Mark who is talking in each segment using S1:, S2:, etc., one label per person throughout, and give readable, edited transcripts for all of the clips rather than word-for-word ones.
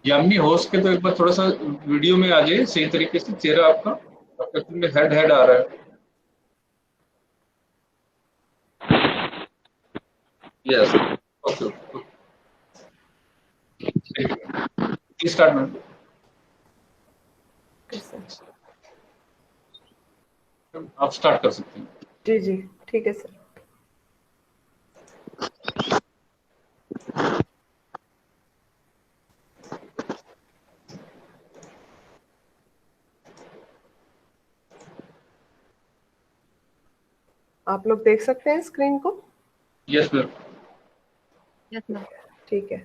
S1: Yamini host के तो एक बार थोड़ा सा वीडियो में आ जाए सही तरीके से, चेहरा आपका आपका हेड हेड आ रहा है। Yes, okay okay, start ma'am. आप स्टार्ट कर सकते हैं।
S2: जी जी ठीक है सर। आप लोग देख सकते हैं स्क्रीन को?
S1: Yes ma'am.
S3: Yes ma'am.
S2: ठीक है।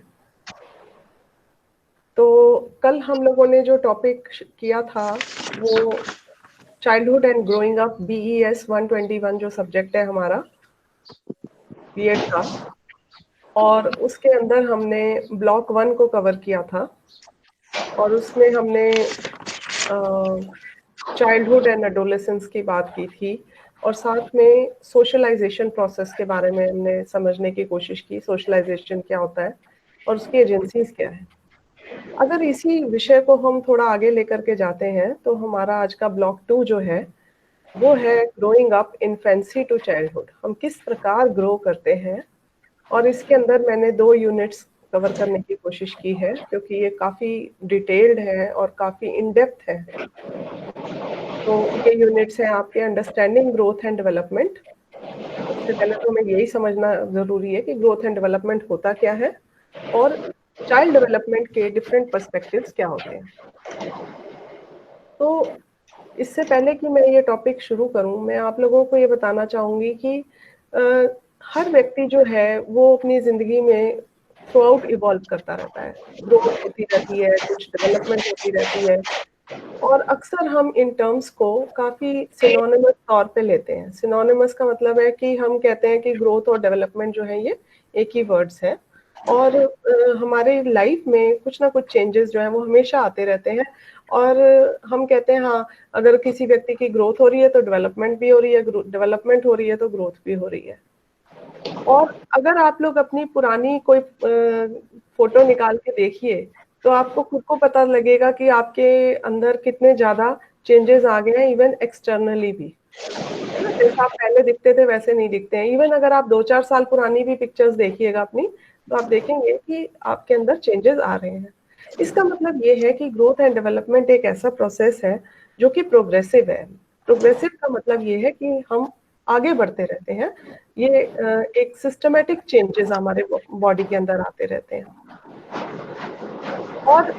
S2: तो कल हम लोगों ने जो टॉपिक किया था वो childhood and growing up, BES 121 जो सब्जेक्ट है हमारा बीएड का, और उसके अंदर हमने ब्लॉक 1 को कवर किया था और उसमें हमने चाइल्डहुड एंड एडोलेसेंस की बात की थी और साथ में सोशलाइजेशन प्रोसेस के बारे में हमने समझने की कोशिश की, सोशलाइजेशन क्या होता है और उसकी एजेंसीज क्या है। अगर इसी विषय को हम थोड़ा आगे लेकर के जाते हैं तो हमारा आज का ब्लॉक 2 जो है वो है growing up infancy to childhood. हम किस प्रकार ग्रो करते हैं, और इसके अंदर मैंने 2 यूनिट्स कवर करने की कोशिश की है क्योंकि ये काफी डिटेल्ड है और काफी इन डेप्थ है। तो ये यूनिट्स हैं आपके अंडरस्टैंडिंग ग्रोथ एंड डेवलपमेंट। सबसे पहले तो हमें यही समझना जरूरी है कि ग्रोथ एंड डेवलपमेंट होता क्या है और चाइल्ड डेवलपमेंट के डिफरेंट पर्सपेक्टिव्स क्या होते हैं। तो इससे पहले कि मैं ये टॉपिक शुरू करूं, मैं आप लोगों को ये बताना चाहूंगी कि हर व्यक्ति जो है वो अपनी जिंदगी में थ्रू आउट इवॉल्व करता रहता है, ग्रोथ होती रहती है, कुछ डेवलपमेंट होती रहती है, और अक्सर हम इन टर्म्स को काफी सिनोनिमस तौर पे लेते हैं। सिनोनिमस का मतलब है कि हम कहते हैं कि ग्रोथ और डेवलपमेंट जो है ये एक ही वर्ड्स हैं, और हमारे लाइफ में कुछ ना कुछ चेंजेस जो है वो हमेशा आते रहते हैं, और हम कहते हैं हाँ, अगर किसी व्यक्ति की ग्रोथ हो रही है तो डेवलपमेंट भी हो रही है, डेवलपमेंट हो रही है तो ग्रोथ भी हो रही है। और अगर आप लोग अपनी पुरानी कोई फोटो निकाल के देखिए तो आपको खुद को पता लगेगा कि आपके अंदर कितने ज्यादा चेंजेस आ गए हैं, इवन एक्सटर्नली भी, है ना। जैसा आप पहले दिखते थे वैसे नहीं दिखते हैं। इवन अगर आप 2-4 साल पुरानी भी पिक्चर्स देखिएगा अपनी, तो आप देखेंगे कि आपके अंदर चेंजेस आ रहे हैं। इसका मतलब ये है कि ग्रोथ एंड डेवलपमेंट एक ऐसा प्रोसेस है जो कि प्रोग्रेसिव है। प्रोग्रेसिव का मतलब ये है कि हम आगे बढ़ते रहते हैं। ये एक सिस्टमेटिक चेंजेस हमारे बॉडी के अंदर आते रहते हैं। और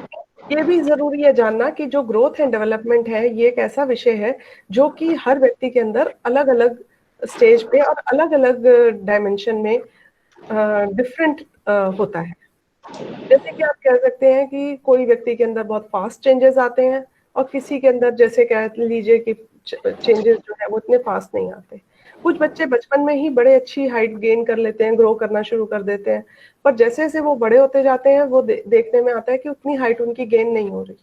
S2: ये भी जरूरी है जानना कि जो ग्रोथ एंड डेवलपमेंट है ये एक ऐसा विषय है जो कि हर व्यक्ति के अंदर अलग अलग स्टेज पे और अलग अलग डायमेंशन में डिफरेंट होता है। जैसे कि आप कह सकते हैं कि कोई व्यक्ति के अंदर बहुत फास्ट चेंजेस आते हैं और किसी के अंदर जैसे कह लीजिए कि चेंजेस जो है वो इतने फास्ट नहीं आते। कुछ बच्चे बचपन में ही बड़े अच्छी हाइट गेन कर लेते हैं, ग्रो करना शुरू कर देते हैं, पर जैसे जैसे वो बड़े होते जाते हैं वो देखने में आता है कि उतनी हाइट उनकी गेन नहीं हो रही।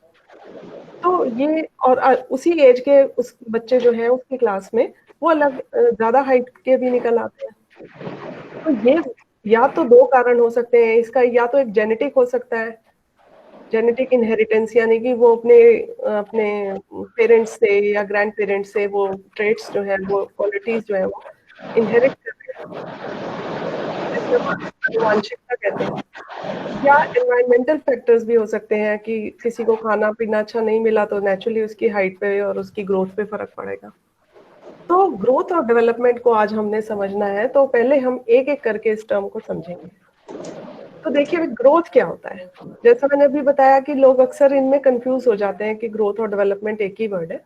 S2: तो ये और उसी एज के उस बच्चे जो है उसकी क्लास में वो अलग ज्यादा हाइट के भी निकल आते हैं। तो ये या तो 2 कारण हो सकते हैं इसका, या तो एक जेनेटिक हो सकता है, जेनेटिक इनहेरिटेंस, यानी कि वो अपने अपने पेरेंट्स से या ग्रैंड पेरेंट्स से वो ट्रेट्स जो है, वो क्वालिटीज जो है वो इनहेरिट करते हैं, जिसे हम आनुवंशिकता कहते हैं। या एनवायरमेंटल फैक्टर्स भी हो सकते हैं कि किसी को खाना पीना अच्छा नहीं मिला तो नेचुरली उसकी हाइट पे और उसकी ग्रोथ पे फर्क पड़ेगा। तो ग्रोथ और डेवलपमेंट को आज हमने समझना है, तो पहले हम एक एक करके इस टर्म को समझेंगे। तो देखिए ग्रोथ क्या होता है। जैसा मैंने अभी बताया कि लोग अक्सर इनमें कंफ्यूज हो जाते हैं कि ग्रोथ और डेवलपमेंट एक ही वर्ड है,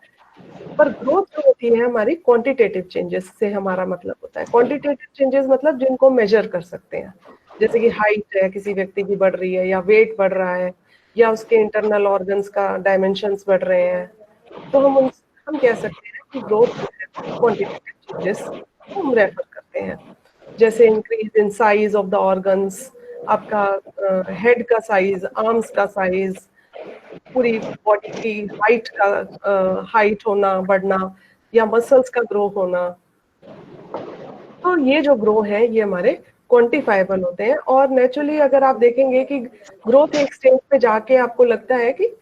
S2: पर ग्रोथ जो होती है हमारी क्वांटिटेटिव चेंजेस से हमारा मतलब होता है। क्वांटिटेटिव चेंजेस मतलब जिनको मेजर कर सकते हैं, जैसे कि हाइट है किसी व्यक्ति की बढ़ रही है, या वेट बढ़ रहा है, या उसके इंटरनल ऑर्गन्स का डायमेंशंस बढ़ रहे हैं, तो हम कह सकते हैं कि ग्रोथ जो है क्वांटिटेटिव चेंजेस को हम रेफर करते हैं। जैसे increase in size of the organs, आपका हेड का साइज, आर्म्स का साइज, पूरी बॉडी की हाइट का हाइट होना, बढ़ना, या मसल्स का ग्रो होना। तो ये जो ग्रो है ये हमारे क्वांटिफाइबल होते हैं। और नेचुरली अगर आप देखेंगे कि ग्रोथ एक स्टेज पे जाके आपको लगता है कि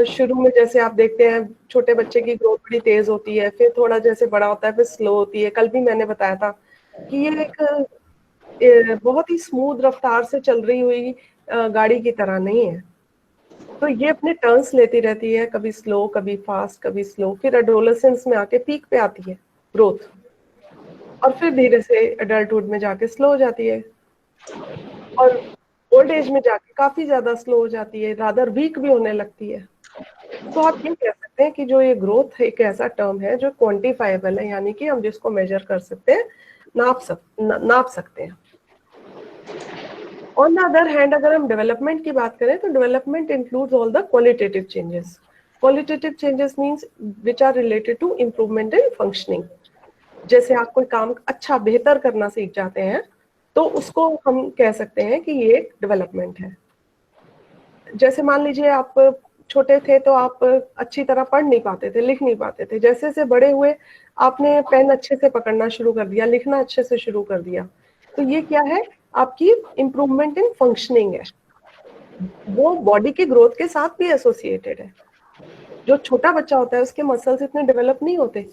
S2: शुरू में जैसे आप देखते हैं छोटे बच्चे की ग्रोथ बड़ी तेज होती है, फिर थोड़ा जैसे बड़ा होता है फिर स्लो होती है। कल भी मैंने बताया था कि ये एक बहुत ही स्मूथ रफ्तार से चल रही हुई गाड़ी की तरह नहीं है। तो ये अपने टर्न्स लेती रहती है, कभी स्लो कभी फास्ट कभी स्लो, फिर एडोलेसेंस में आके पीक पे आती है ग्रोथ, और फिर धीरे से एडल्टहुड में जाके स्लो हो जाती है, और ओल्ड एज में जाके काफी ज्यादा स्लो हो जाती है, रादर वीक भी होने लगती है। तो आप ये कह सकते हैं कि जो ये ग्रोथ एक ऐसा टर्म है जो क्वांटिफाइबल है, यानी कि हम जिसको मेजर कर सकते हैं, नाप सकते हैं। ऑन द अदर हैंड अगर हम डेवलपमेंट की बात करें तो development includes all the qualitative changes. Qualitative changes means which are related to improvement in functioning. जैसे आप कोई काम अच्छा बेहतर करना सीख जाते हैं तो उसको हम कह सकते हैं कि ये एक डेवलपमेंट है। जैसे मान लीजिए आप छोटे थे तो आप अच्छी तरह पढ़ नहीं पाते थे, लिख नहीं पाते थे, जैसे जैसे बड़े हुए आपने पेन अच्छे से पकड़ना शुरू कर दिया, लिखना अच्छे से शुरू कर दिया, तो ये क्या है, आपकी इम्प्रूवमेंट इन फंक्शनिंग है। वो बॉडी की ग्रोथ के साथ भी एसोसिएटेड है। जो छोटा बच्चा होता है उसके मसल्स इतने डेवलप नहीं होते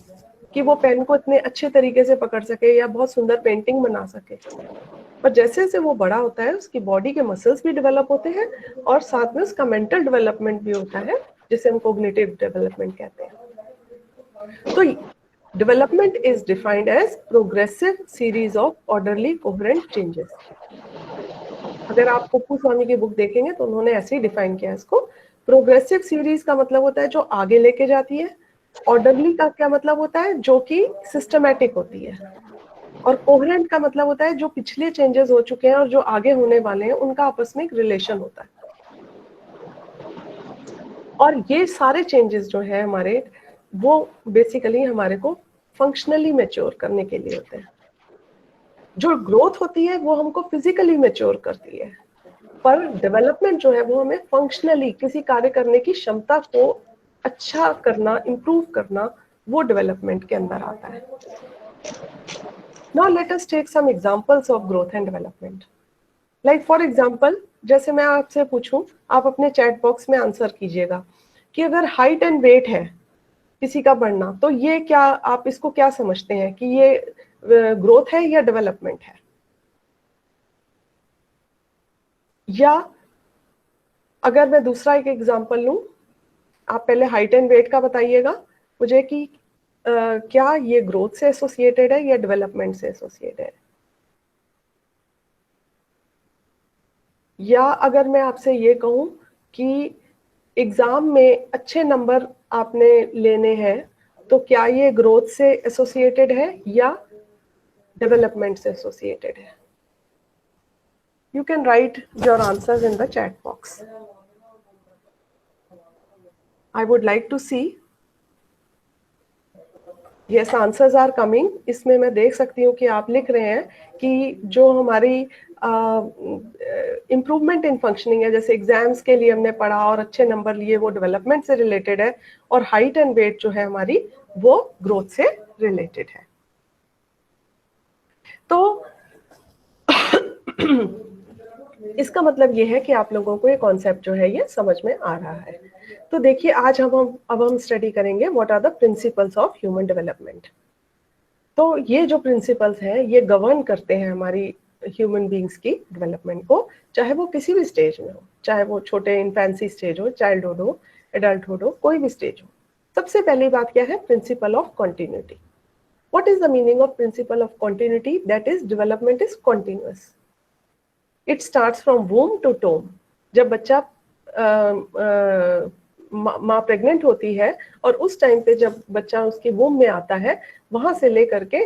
S2: कि वो पेन को इतने अच्छे तरीके से पकड़ सके या बहुत सुंदर पेंटिंग बना सके, पर जैसे जैसे वो बड़ा होता है उसकी बॉडी के मसल्स भी डेवलप होते हैं और साथ में उसका मेंटल डेवलपमेंट भी होता है, जिसे हम कोग्निटिव डेवलपमेंट कहते हैं। तो development is defined as progressive series of orderly coherent changes. अगर आप पप्पू स्वामी की बुक देखेंगे तो उन्होंने ऐसे ही डिफाइन किया इसको। प्रोग्रेसिव सीरीज का मतलब होता है जो आगे लेके जाती है, ऑर्डरली का क्या मतलब होता है, जो कि सिस्टमैटिक होती है, और कोहेरेंट का मतलब होता है जो पिछले चेंजेस हो चुके हैं और जो आगे होने वाले हैं उनका आपस में एक रिलेशन होता है। और ये सारे चेंजेस जो है हमारे, वो बेसिकली हमारे को फंक्शनली मैच्योर करने के लिए होते हैं। जो ग्रोथ होती है वो हमको फिजिकली मैच्योर करती है, पर डेवलपमेंट जो है वो हमें फंक्शनली किसी कार्य करने की क्षमता को अच्छा करना, इम्प्रूव करना, वो डेवलपमेंट के अंदर आता है। Now let us take some examples of growth and development. Like for example, जैसे मैं आपसे पूछूं, आप अपने चैट बॉक्स में आंसर कीजिएगा कि अगर हाइट एंड वेट है किसी का बढ़ना, तो ये क्या, आप इसको क्या समझते हैं कि ये ग्रोथ है या डेवलपमेंट है? या अगर मैं दूसरा एक एग्जांपल लूं, आप पहले हाइट एंड वेट का बताइएगा मुझे कि क्या ये ग्रोथ से एसोसिएटेड है या डेवलपमेंट से एसोसिएटेड है? या अगर मैं आपसे ये कहूं कि एग्जाम में अच्छे नंबर आपने लेने हैं, तो क्या ये ग्रोथ से एसोसिएटेड है या डेवलपमेंट से एसोसिएटेड है? You can write your answers in the chat box. I would like to see. Yes, answers are coming. इसमें मैं देख सकती हूँ कि आप लिख रहे हैं कि जो हमारी इम्प्रूवमेंट इन फंक्शनिंग है, जैसे एग्जाम्स के लिए हमने पढ़ा और अच्छे नंबर लिए, वो डेवलपमेंट से रिलेटेड है, और हाइट एंड वेट जो है हमारी वो ग्रोथ से रिलेटेड है। तो इसका मतलब ये है कि आप लोगों को ये कॉन्सेप्ट जो है ये समझ में आ रहा है। तो देखिए आज अब हम स्टडी करेंगे what are the principles of human development. तो ये जो प्रिंसिपल्स हैं ये गवर्न करते हैं हमारी ह्यूमन बीइंग्स की डेवलपमेंट को, चाहे वो किसी भी स्टेज में हो, चाहे वो छोटे इन्फेंसी स्टेज हो, चाइल्डहुड हो, एडल्टहुड हो, कोई भी स्टेज हो। सबसे पहली बात क्या है, principle of continuity. What is the meaning of principle of continuity? That is development is continuous. It starts from womb to tomb. जब बच्चा माँ प्रेग्नेंट होती है और उस टाइम पे जब बच्चा उसकी वूम में आता है, वहां से लेकर के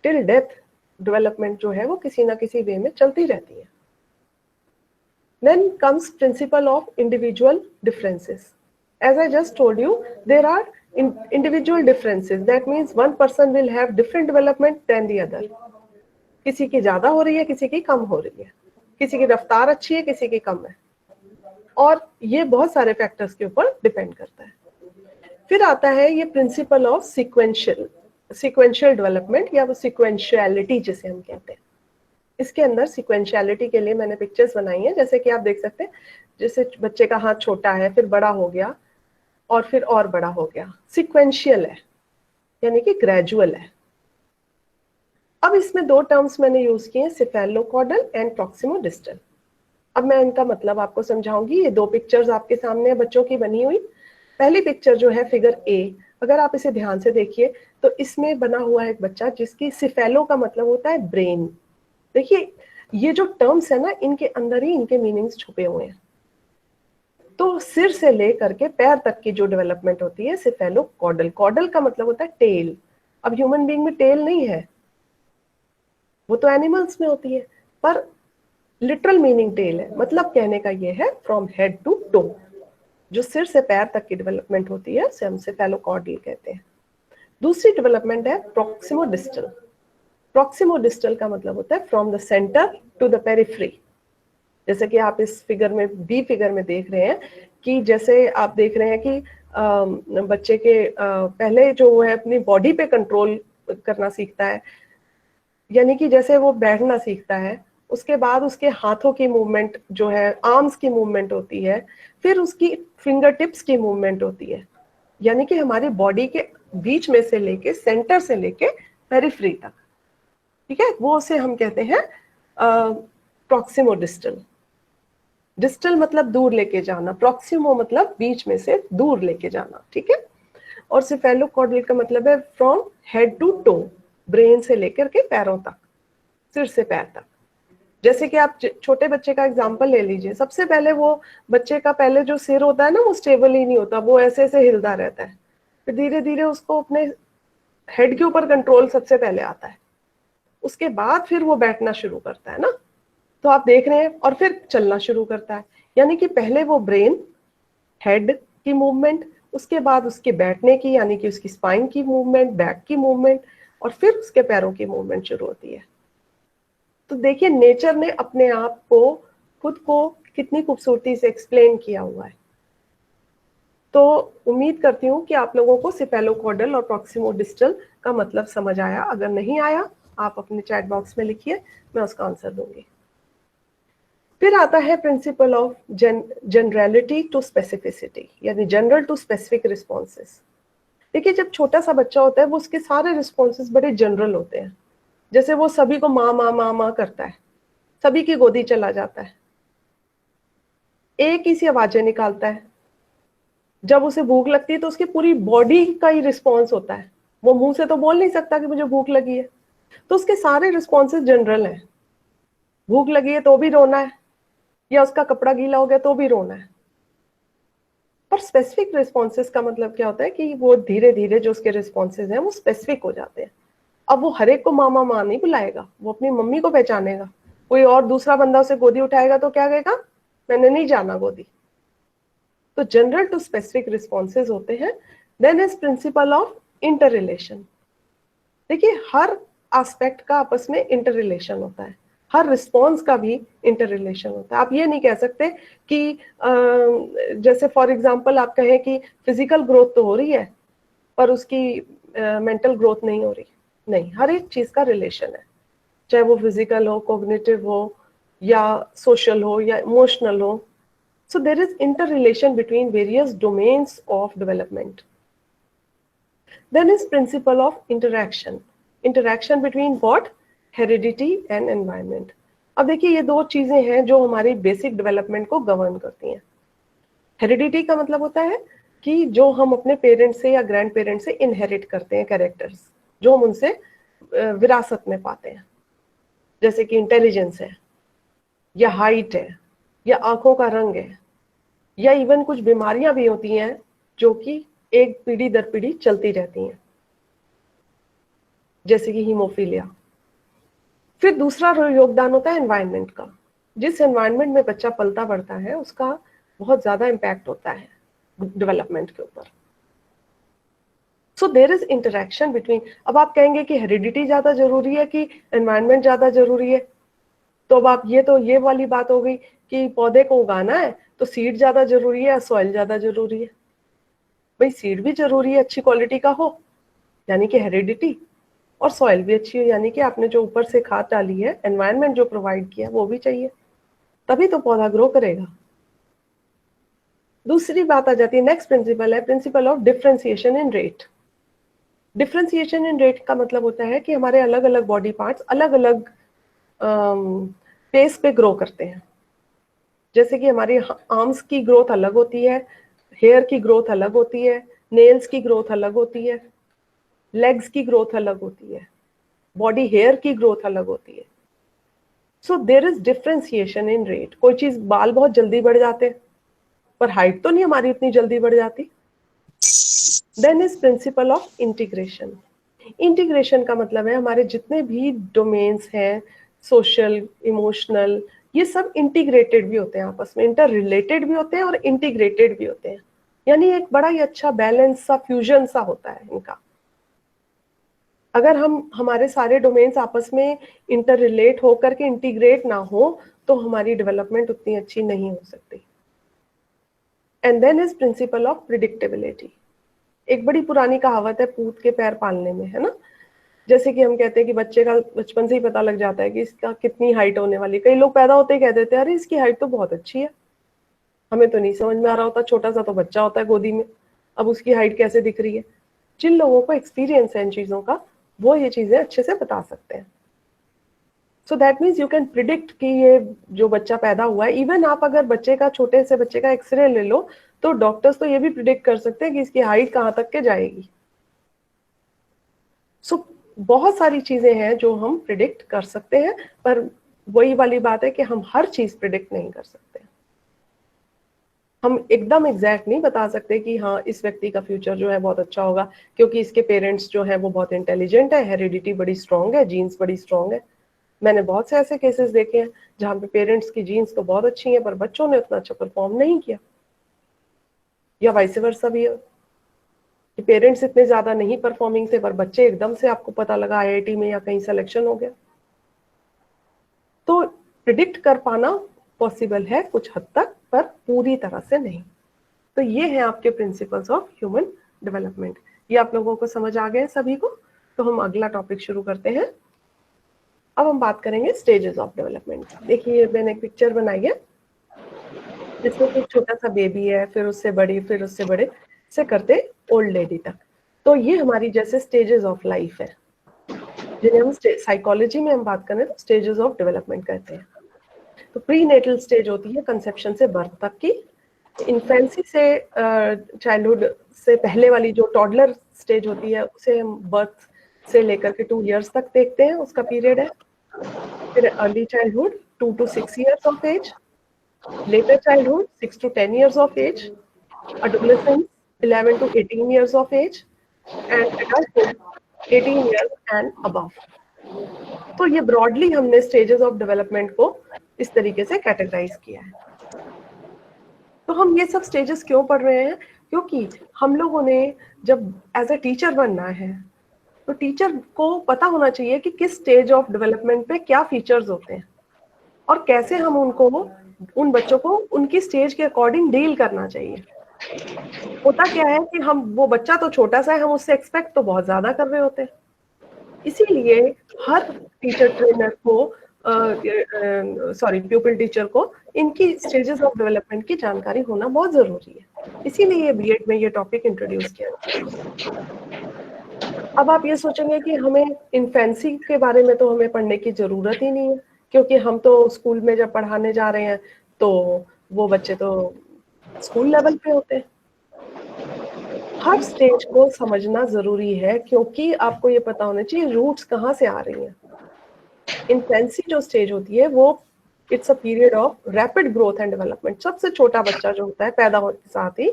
S2: टिल डेथ डेवलपमेंट जो है वो किसी ना किसी वे में चलती रहती है। Then comes principle of individual differences. As I just told you, there are individual differences. That means one person will have different development than the other. किसी की ज्यादा हो रही है, किसी की कम हो रही है, किसी की रफ्तार अच्छी है, किसी की कम है, और ये बहुत सारे फैक्टर्स के ऊपर डिपेंड करता है। फिर आता है ये प्रिंसिपल ऑफ सीक्वेंशियल डेवलपमेंट, या वो सीक्वेंशियलिटी जिसे हम कहते हैं। इसके अंदर सिक्वेंशियलिटी के लिए मैंने पिक्चर्स बनाई हैं, जैसे कि आप देख सकते हैं, जैसे बच्चे का हाथ छोटा है, फिर बड़ा हो गया, और फिर और बड़ा हो गया, सिक्वेंशियल है, यानी कि ग्रेजुअल है। अब इसमें दो टर्म्स मैंने यूज किए हैं, सिफेलोकॉर्डल एंड प्रॉक्सिमोडिस्टल। अब मैं इनका मतलब आपको समझाऊंगी। ये दो पिक्चर्स आपके सामने बच्चों की बनी हुई। पहली पिक्चर जो है फिगर ए, अगर आप इसे ध्यान से देखिए तो इसमें बना हुआ है एक बच्चा जिसकी सिफेलो का मतलब होता है ब्रेन। देखिए ये जो टर्म्स है ना, इनके अंदर ही इनके मीनिंग्स छुपे हुए हैं। तो सिर से लेकर के पैर तक की जो डेवलपमेंट होती है सिफेलोकॉर्डल, कॉर्डल का मतलब होता है टेल। अब ह्यूमन बीइंग में टेल नहीं है, वो तो एनिमल्स में होती है, पर लिटरल मीनिंग टेल है। मतलब कहने का ये है फ्रॉम हेड टू टो, जो सिर से पैर तक की डेवलपमेंट होती है उसे हम सिफेलोकॉर्डल कहते हैं। दूसरी डेवलपमेंट है प्रॉक्सिमोडिस्टल। प्रॉक्सिमोडिस्टल का मतलब होता है from the centre to the periphery. जैसे कि आप इस फिगर में, बी फिगर में देख रहे हैं कि जैसे आप देख रहे हैं कि बच्चे के पहले जो है अपनी बॉडी पे कंट्रोल करना सीखता है, यानी कि जैसे वो बैठना सीखता है, उसके बाद उसके हाथों की मूवमेंट जो है, आर्म्स की मूवमेंट होती है, फिर उसकी फिंगर टिप्स की मूवमेंट होती है, यानी कि हमारी बॉडी के बीच में से लेके, सेंटर से लेके पेरिफ्री तक, ठीक है, वो उसे हम कहते हैं प्रॉक्सिमोडिस्टल। डिस्टल मतलब दूर लेके जाना, प्रॉक्सिमो मतलब बीच में से दूर लेके जाना, ठीक है। और सिफेलोकॉर्डल का मतलब है from head to toe, brain से लेकर के पैरों तक, सिर से पैर तक। जैसे कि आप छोटे बच्चे का एग्जांपल ले लीजिए, सबसे पहले वो बच्चे का पहले जो सिर होता है ना, वो स्टेबल ही नहीं होता, वो ऐसे ऐसे हिलता रहता है। फिर धीरे धीरे उसको अपने हेड के ऊपर कंट्रोल सबसे पहले आता है, उसके बाद फिर वो बैठना शुरू करता है ना, तो आप देख रहे हैं, और फिर चलना शुरू करता है। यानी कि पहले वो ब्रेन, हेड की मूवमेंट, उसके बाद उसके बैठने की, यानी कि उसकी स्पाइन की मूवमेंट, बैक की मूवमेंट, और फिर उसके पैरों की मूवमेंट शुरू होती है। तो देखिए नेचर ने अपने आप को, खुद को कितनी खूबसूरती से एक्सप्लेन किया हुआ है। तो उम्मीद करती हूँ कि आप लोगों को सिफेलोकॉर्डल और प्रॉक्सिमोडिस्टल का मतलब समझ आया। अगर नहीं आया आप अपने चैट बॉक्स में लिखिए, मैं उसका आंसर दूंगी। फिर आता है principle of generality to specificity, यानी जनरल टू स्पेसिफिक रिस्पॉन्सेस। देखिए जब छोटा सा बच्चा होता है, वो उसके सारे रिस्पॉन्सेस बड़े जनरल होते हैं। जैसे वो सभी को माँ माँ माँ माँ करता है, सभी की गोदी चला जाता है, एक ही सी आवाजें निकालता है। जब उसे भूख लगती है तो उसकी पूरी बॉडी का ही रिस्पॉन्स होता है, वो मुंह से तो बोल नहीं सकता कि मुझे भूख लगी है, तो उसके सारे रिस्पॉन्सेस जनरल हैं। भूख लगी है तो भी रोना है, या उसका कपड़ा गीला हो गया तो भी रोना है। पर स्पेसिफिक रिस्पॉन्सेस का मतलब क्या होता है कि वो धीरे धीरे जो उसके रिस्पॉन्सेस हैं वो स्पेसिफिक हो जाते हैं। अब वो हर एक को मामा माँ नहीं बुलाएगा, वो अपनी मम्मी को पहचानेगा। कोई और दूसरा बंदा उसे गोदी उठाएगा तो क्या कहेगा, मैंने नहीं जाना गोदी। तो जनरल टू स्पेसिफिक रिस्पॉन्सेज होते हैं। Then is principle of inter relation. देखिए हर एस्पेक्ट का आपस में इंटर रिलेशन होता है, हर रिस्पॉन्स का भी इंटर रिलेशन होता है। आप ये नहीं कह सकते कि जैसे फॉर एग्जांपल आप कहें कि फिजिकल ग्रोथ तो हो रही है पर उसकी मेंटल ग्रोथ नहीं हो रही। नहीं, हर एक चीज का रिलेशन है, चाहे वो फिजिकल हो, कॉग्निटिव हो, या सोशल हो, या इमोशनल हो। So there is interrelation between various domains of development. Then is principle of interaction. Interaction between what? Heredity and environment. अब देखिए ये दो चीजें हैं जो हमारी बेसिक डेवलपमेंट को गवर्न करती हैं। हेरिडिटी का मतलब होता है कि जो हम अपने पेरेंट्स से या ग्रैंड पेरेंट्स से इनहेरिट करते हैं कैरेक्टर्स, जो हम उनसे विरासत में पाते हैं, जैसे कि इंटेलिजेंस है, या हाइट है, या आंखों का रंग है, या इवन कुछ बीमारियां भी होती हैं जो कि एक पीढ़ी दर पीढ़ी चलती रहती हैं, जैसे कि हीमोफीलिया। फिर दूसरा योगदान होता है एनवायरनमेंट का। जिस एनवायरनमेंट में बच्चा पलता बढ़ता है उसका बहुत ज्यादा इम्पैक्ट होता है डेवलपमेंट के ऊपर। So there is interaction between. अब आप कहेंगे कि हेरिडिटी ज्यादा जरूरी है कि एनवायरनमेंट ज्यादा जरूरी है, तो अब आप ये वाली बात हो गई कि पौधे को उगाना है तो सीड ज्यादा जरूरी है या सॉइल ज्यादा जरूरी है। भाई सीड भी जरूरी है, अच्छी क्वालिटी का हो, यानी कि हेरिडिटी, और सॉइल भी अच्छी हो, यानी कि आपने जो ऊपर से खाद डाली है, एनवायरनमेंट जो प्रोवाइड किया है वो भी चाहिए, तभी तो पौधा ग्रो करेगा। दूसरी बात आ जाती है, नेक्स्ट प्रिंसिपल है principle of differentiation in rate. Differentiation in rate का मतलब होता है कि हमारे अलग अलग बॉडी पार्ट्स अलग अलग पेस पे ग्रो करते हैं। जैसे कि हमारी आर्म्स की ग्रोथ अलग होती है, हेयर की ग्रोथ अलग होती है, नेल्स की ग्रोथ अलग होती है, लेग्स की ग्रोथ अलग होती है, बॉडी हेयर की ग्रोथ अलग होती है। So there is differentiation in rate. कोई चीज, बाल बहुत जल्दी बढ़ जाते हैं पर हाइट तो नहीं हमारी उतनी जल्दी बढ़ जाती। Then is principle of integration. Integration का मतलब है हमारे जितने भी डोमेन्स हैं, सोशल, इमोशनल, ये सब इंटीग्रेटेड भी होते हैं, आपस में इंटर रिलेटेड भी होते हैं और इंटीग्रेटेड भी होते हैं। यानी एक बड़ा ही अच्छा बैलेंस सा, फ्यूजन सा होता है इनका। अगर हम हमारे सारे डोमेन्स आपस में इंटर रिलेट होकर के इंटीग्रेट ना हो तो हमारी डेवलपमेंट उतनी अच्छी नहीं हो सकती। And then is principle of predictability. एक बड़ी पुरानी कहावत है पूत के पैर पालने में, है ना। जैसे कि हम कहते हैं कि बच्चे का बचपन से ही पता लग जाता है कि इसका कितनी हाइट होने वाली। कई लोग पैदा होते ही कह देते हैं अरे इसकी हाइट तो बहुत अच्छी है। हमें तो नहीं समझ में आ रहा होता, छोटा सा तो बच्चा होता है गोदी में, अब उसकी हाइट कैसे दिख रही है। जिन लोगों को एक्सपीरियंस है इन चीजों का, वो ये चीजें अच्छे से बता सकते हैं। सो that means you can predict कि ये जो बच्चा पैदा हुआ है, इवन आप अगर बच्चे का, छोटे से बच्चे का एक्सरे ले लो तो डॉक्टर्स तो ये भी प्रिडिक्ट कर सकते हैं कि इसकी हाइट कहाँ तक के जाएगी। सो बहुत सारी चीजें हैं जो हम प्रिडिक्ट कर सकते हैं, पर वही वाली बात है कि हम हर चीज प्रिडिक्ट नहीं कर सकते। हम एकदम एग्जैक्ट नहीं बता सकते कि हाँ इस व्यक्ति का फ्यूचर जो है बहुत अच्छा होगा क्योंकि इसके पेरेंट्स जो है वो बहुत इंटेलिजेंट है, हेरिडिटी बड़ी स्ट्रांग है, जीन्स बड़ी स्ट्रांग है। मैंने बहुत से ऐसे केसेस देखे हैं जहाँ पे पेरेंट्स की जीन्स तो बहुत अच्छी हैं पर बच्चों ने उतना अच्छा परफॉर्म नहीं किया, या वाइस वर्सा भी है कि पेरेंट्स इतने ज्यादा नहीं परफॉर्मिंग थे पर बच्चे एकदम से आपको पता लगा आईआईटी में या कहीं सिलेक्शन हो गया। तो प्रिडिक्ट कर पाना पॉसिबल है कुछ हद तक, पर पूरी तरह से नहीं। तो ये है आपके प्रिंसिपल्स ऑफ ह्यूमन डेवलपमेंट। ये आप लोगों को समझ आ गए सभी को? तो हम अगला टॉपिक शुरू करते हैं। अब हम बात करेंगे स्टेजेस ऑफ डेवलपमेंट। देखिए मैंने एक पिक्चर बनाई है जिसमें एक छोटा सा बेबी है, फिर उससे बड़ी, फिर उससे बड़े से करते ओल्ड लेडी तक। तो ये हमारी जैसे स्टेजेस ऑफ लाइफ है जिन्हें हम साइकोलॉजी में हम बात करें तो स्टेजेस ऑफ डेवलपमेंट कहते हैं। तो प्री नेटल स्टेज होती है कंसेप्शन से बर्थ तक की। इन्फेंसी से चाइल्डहुड से पहले वाली जो टॉडलर स्टेज होती है उसे हम बर्थ से लेकर के 2 इयर्स तक देखते हैं, उसका पीरियड है। फिर early childhood 2 to 6 years of age, later childhood 6 to 10 years of age, adolescence 11 to 18 years of age, and adulthood 18 years and above. तो ये ब्रॉडली हमने स्टेजेस ऑफ डेवलपमेंट को इस तरीके से कैटेगराइज किया है। तो हम ये सब स्टेजेस क्यों पढ़ रहे हैं? क्योंकि हम लोगों ने जब एज अ टीचर बनना है तो टीचर को पता होना चाहिए कि किस स्टेज ऑफ डेवलपमेंट पे क्या फीचर्स होते हैं और कैसे हम उनको, उन बच्चों को उनकी स्टेज के अकॉर्डिंग डील करना चाहिए। होता क्या है कि हम, वो बच्चा तो छोटा सा है, हम उससे एक्सपेक्ट तो बहुत ज्यादा कर रहे होते हैं। इसीलिए हर टीचर ट्रेनर को, प्यूपिल टीचर को इनकी स्टेजेस ऑफ डेवलपमेंट की जानकारी होना बहुत जरूरी है। इसीलिए ये बीएड में ये टॉपिक इंट्रोड्यूस किया। अब आप ये सोचेंगे कि हमें इन्फेंसी के बारे में तो हमें पढ़ने की जरूरत ही नहीं है क्योंकि हम तो स्कूल में जब पढ़ाने जा रहे हैं तो वो बच्चे तो स्कूल लेवल पे होते हैं। हर स्टेज को समझना जरूरी है क्योंकि आपको ये पता होना चाहिए रूट्स कहाँ से आ रही हैं। इन्फेंसी जो स्टेज होती है वो it's a period of rapid growth and development. सबसे छोटा बच्चा जो होता है पैदा होने के साथ ही,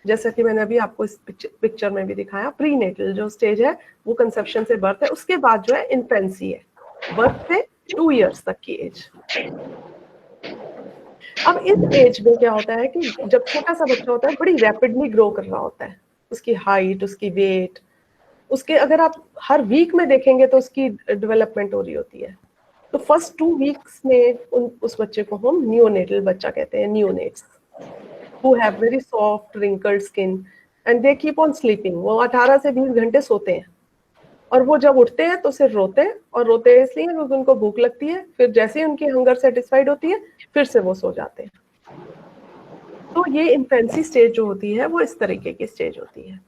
S2: जैसा कि मैंने अभी आपको इस पिक्चर में भी दिखाया, प्री नेटल जो स्टेज है वो कंसेप्शन से बर्थ है, उसके बाद जो है इन्फेंसी है, बर्थ से 2 इयर्स तक की एज। अब इस एज में क्या होता है कि जब छोटा सा बच्चा होता है बड़ी रैपिडली ग्रो कर रहा होता है, उसकी हाइट, उसकी वेट, उसके अगर आप हर वीक में देखेंगे तो उसकी डेवलपमेंट हो रही होती है। तो फर्स्ट 2 वीक्स में उस बच्चे को हम नियोनेटल बच्चा कहते हैं, neonates, who have very soft wrinkled skin and they keep on sleeping। वो 18 से 20 घंटे सोते हैं। और वो जब उठते हैं तो सिर्फ रोते हैं, और रोते हैं इसलिए क्योंकि उनको भूख लगती है, फिर जैसे ही उनकी हंगर सेटिस्फाइड होती है फिर से वो सो जाते हैं। तो ये इन्फेंसी स्टेज जो होती है वो इस तरीके की स्टेज होती है।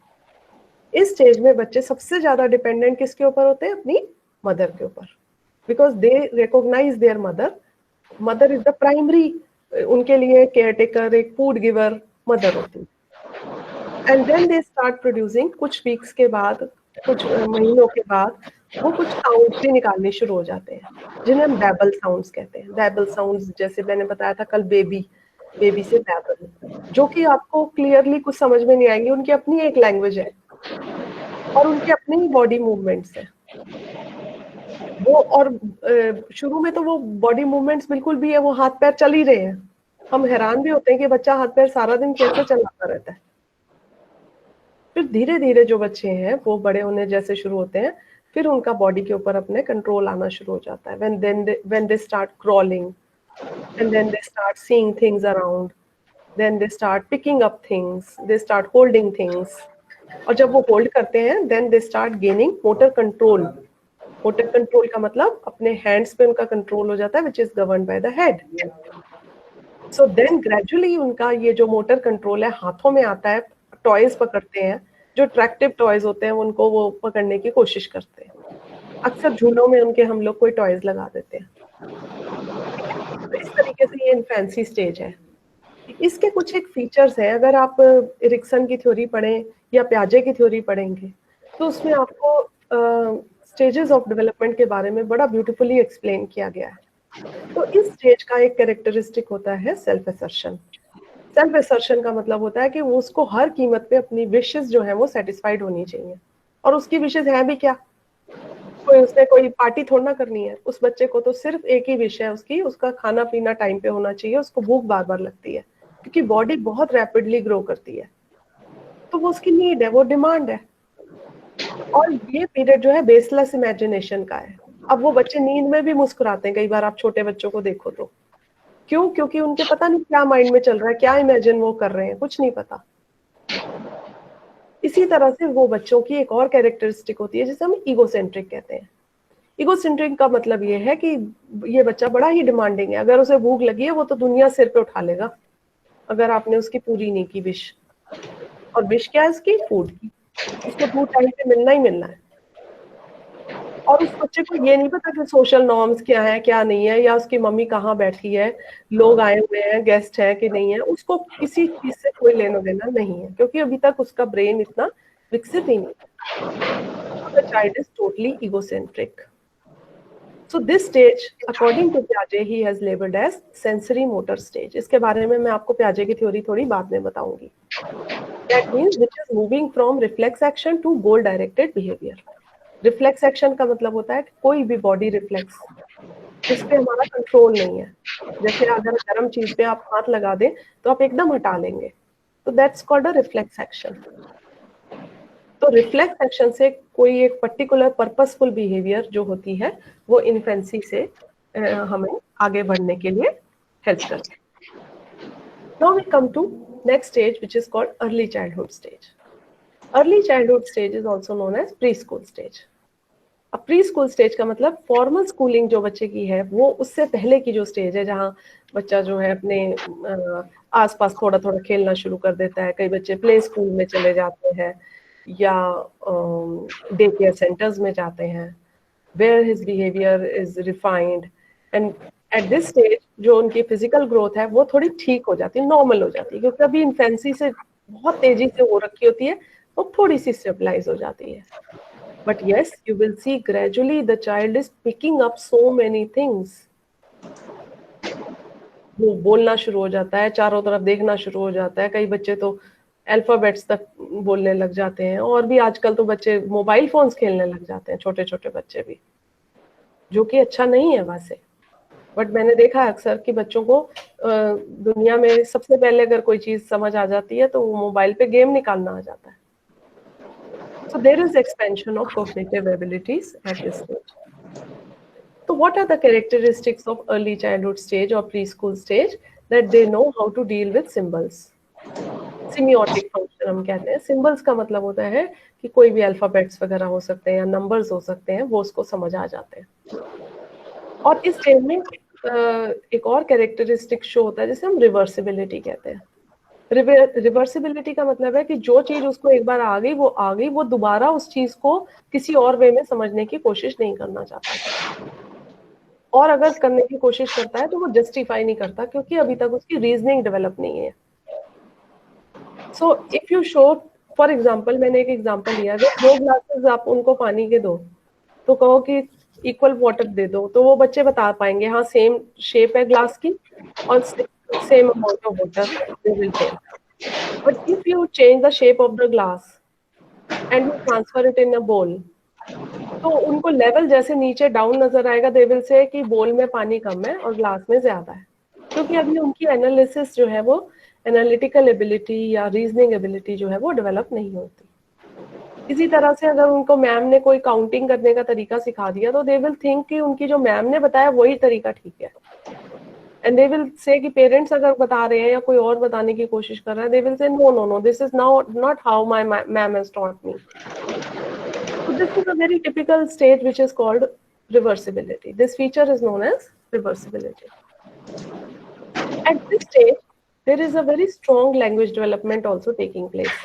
S2: इस स्टेज में बच्चे सबसे ज्यादा डिपेंडेंट किसके ऊपर होते हैं? अपनी मदर के ऊपर, because they recognise their mother. Mother is the primary, उनके लिए केयर टेकर, एक फूड गिवर मदर होती है। And then they start producing, कुछ वीक्स के बाद, कुछ महीनों के बाद वो कुछ साउंड्स भी निकालने शुरू हो जाते हैं, जिन्हें हम बैबल साउंड्स कहते हैं। बैबल साउंड्स, जैसे मैंने बताया था कल, बेबी, बेबी से बैबल, जो कि आपको क्लियरली कुछ समझ में नहीं आएंगे, उनकी अपनी एक लैंग्वेज है और उनके अपने ही बॉडी मूवमेंट्स है वो। और शुरू में तो वो बॉडी मूवमेंट्स बिल्कुल भी है, वो हाथ पैर चल ही रहे हैं। हम हैरान भी होते हैं कि बच्चा हाथ पैर सारा दिन कैसे चलाता रहता है। फिर धीरे धीरे जो बच्चे हैं वो बड़े होने जैसे शुरू होते हैं, फिर उनका बॉडी के ऊपर अपने कंट्रोल आना शुरू हो जाता है। when they start crawling, and then they start seeing things around, then they start picking up things, they start holding things, और जब वो होल्ड करते हैं then they start gaining motor control। Motor control का मतलब अपने हैंड्स पे उनका कंट्रोल हो जाता है, which is governed by the head। So then gradually उनका ये जो मोटर कंट्रोल है हाथों में आता है, टॉयज पकड़ते हैं, जो अट्रैक्टिव टॉयज होते हैं उनको वो पकड़ने की कोशिश करते हैं। अक्सर झूलों में उनके हम लोग कोई टॉयज लगा देते हैं। तो इस तरीके से ये इन्फेंसी स्टेज है। इसके कुछ एक फीचर्स हैं, अगर आप एरिक्सन की थ्योरी पढ़ें या प्याजे की थ्योरी पढ़ेंगे तो उसमें आपको स्टेजेस ऑफ डेवलपमेंट के बारे में बड़ा ब्यूटीफुली एक्सप्लेन किया गया है। तो इस स्टेज का एक कैरेक्टरिस्टिक होता है सेल्फ असर्शन। सेल्फ असर्शन का मतलब होता है कि वो उसको हर कीमत पे अपनी विशेस जो है वो सेटिस्फाइड होनी चाहिए। और उसकी विशेस है भी क्या? उसने कोई पार्टी थोड़ा ना करनी है। उस बच्चे को तो सिर्फ एक ही विश है उसकी, उसका खाना पीना टाइम पे होना चाहिए, उसको भूख बार बार लगती है क्योंकि बॉडी बहुत रैपिडली ग्रो करती है, तो वो उसकी नीड है, वो डिमांड है। और ये पीरियड जो है बेसलेस इमेजिनेशन का है। अब वो बच्चे नींद में भी मुस्कुराते हैं, कई बार आप छोटे बच्चों को देखो तो। क्यों? क्योंकि उनके पता नहीं क्या माइंड में चल रहा है, क्या इमेजिन वो कर रहे हैं, कुछ नहीं पता। इसी तरह से वो बच्चों की एक और कैरेक्टरिस्टिक होती है जिसे हम ईगोसेंट्रिक कहते हैं। ईगोसेंट्रिक का मतलब ये है कि ये बच्चा बड़ा ही डिमांडिंग है, अगर उसे भूख लगी है वो तो दुनिया सिर पे उठा लेगा अगर आपने उसकी पूरी नहीं की विश। और विश क्या है उसकी? फूड की। उसको फूड टाइम पे मिलना ही मिलना है। और उस बच्चे को ये नहीं पता कि सोशल नॉर्म्स क्या है क्या नहीं है, या उसकी मम्मी कहाँ बैठी है, लोग आए हुए हैं, गेस्ट है कि नहीं है, उसको किसी चीज से कोई लेना देना नहीं है, क्योंकि अभी तक उसका ब्रेन इतना विकसित ही नहीं। The child is totally egocentric. So this stage, according to Piaget, he has labeled as sensory motor stage. इसके बारे में मैं आपको पियाजे की थ्योरी थोड़ी बाद में बताऊंगी। That means which is moving from reflex action to goal directed behavior. Reflex action का मतलब होता है कि कोई भी बॉडी रिफ्लेक्स जिस पे हमारा कंट्रोल नहीं है। जैसे अगर गर्म चीज पे आप हाथ लगा दें तो आप एकदम हटा लेंगे, तो that's called a reflex action. तो रिफ्लेक्स एक्शन से कोई एक पर्टिकुलर पर्पसफुल बिहेवियर जो होती है वो इन्फेंसी से हमें आगे बढ़ने के लिए हेल्प करती है। Now we come to next stage which is called early childhood stage. Early childhood stage is also known as pre school stage. अब प्री स्कूल स्टेज का मतलब फॉर्मल स्कूलिंग जो बच्चे की है वो उससे पहले की जो स्टेज है, जहाँ बच्चा जो है अपने आसपास थोड़ा थोड़ा खेलना शुरू कर देता है। कई बच्चे प्ले स्कूल में चले जाते हैं या डे केयर सेंटर्स में जाते हैं, where his behaviour is refined. And at this stage जो उनकी फिजिकल ग्रोथ है वो थोड़ी ठीक हो जाती है, नॉर्मल हो जाती है, क्योंकि अभी इन्फेंसी से बहुत तेजी से हो रखी होती है, वो थोड़ी सी स्टेबलाइज हो जाती है। But yes, you will see gradually the child is picking up so many things. वो बोलना शुरू हो जाता है, चारों तरफ देखना शुरू हो जाता है। कई बच्चे तो अल्फाबेट्स तक बोलने लग जाते हैं, और भी आजकल तो बच्चे मोबाइल फोन्स खेलने लग जाते हैं, छोटे छोटे बच्चे भी, जो कि अच्छा नहीं है वैसे। बट मैंने देखा है अक्सर कि बच्चों को दुनिया में सबसे पहले अगर कोई चीज समझ आ जाती है तो वो मोबाइल पे गेम निकालना आ जाता है। So there is expansion of cognitive abilities at this stage. So what are the characteristics of early childhood stage or preschool stage? That they know how to deal with symbols. Semiotic function हम कहते हैं। Symbols का मतलब होता है कि कोई भी अल्फाबेट्स वगैरह हो सकते हैं या नंबर्स हो सकते हैं, वो उसको समझ आ जाते हैं। और इस स्टेज में एक और कैरेक्टरिस्टिक शो होता है जिसे हम रिवर्सिबिलिटी कहते हैं। रिवर्सिबिलिटी का मतलब है कि जो चीज उसको एक बार आ गई, वो दोबारा उस चीज को किसी और वे में समझने की कोशिश नहीं करना चाहता, और अगर करने की कोशिश करता है तो वो जस्टिफाई नहीं करता क्योंकि अभी तक उसकी रीजनिंग डेवलप नहीं है। So if you show, for example, मैंने एक एग्जाम्पल लिया, अगर 2 ग्लासेस आप उनको पानी के दो तो कहो कि इक्वल वाटर दे दो, तो वो बच्चे बता पाएंगे हाँ सेम शेप है ग्लास की और same amount of water they will take. But if you change the shape of the glass and you transfer it in a bowl, तो उनको लेवल जैसे नीचे डाउन नजर आएगा, दे विल से कि बोल में पानी कम है और ग्लास में ज्यादा है, क्योंकि अभी उनकी एनालिसिस जो है, वो एनालिटिकल एबिलिटी या रीजनिंग एबिलिटी जो है वो डेवलप नहीं होती। इसी तरह से अगर उनको मैम ने कोई काउंटिंग करने का तरीका सिखा दिया तो दे विल थिंक कि उनकी जो मैम ने बताया वही तरीका ठीक है, एंड दे विल से कि पेरेंट्स अगर बता रहे हैं या कोई और बताने की कोशिश कर रहा है, they will say no no no, this is not how my ma'am has taught me. So this is a very typical stage which is called reversibility. This feature is known as reversibility. At this stage, there is a very strong language development also taking place.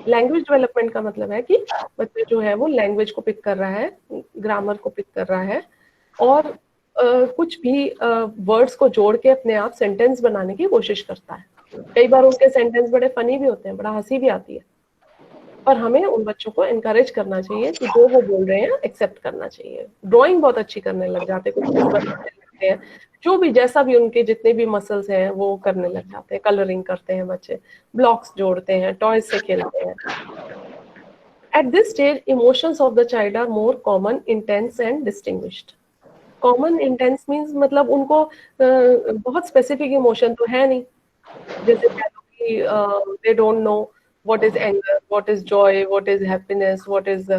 S2: Language development का मतलब है कि बच्चा जो है वो language को pick कर रहा है, ग्रामर को पिक कर रहा है, और कुछ भी वर्ड्स को जोड़ के अपने आप सेंटेंस बनाने की कोशिश करता है। कई बार उनके सेंटेंस बड़े फनी भी होते हैं, बड़ा हंसी भी आती है, पर हमें उन बच्चों को एनकरेज करना चाहिए कि जो वो बोल रहे हैं एक्सेप्ट करना चाहिए। ड्राइंग बहुत अच्छी करने लग जाते हैं, कुछ बनाने लगते हैं, जो भी जैसा भी उनके जितने भी मसल्स हैं वो करने लग जाते हैं। कलरिंग करते हैं बच्चे, ब्लॉक्स जोड़ते हैं, टॉयज से खेलते हैं। At this stage emotions of the child are more common, intense and distinguished. Common intense means मतलब उनको बहुत स्पेसिफिक इमोशन तो है नहीं, जैसे कह लो कि दे don't no what is anger, what is joy, what is happiness, what is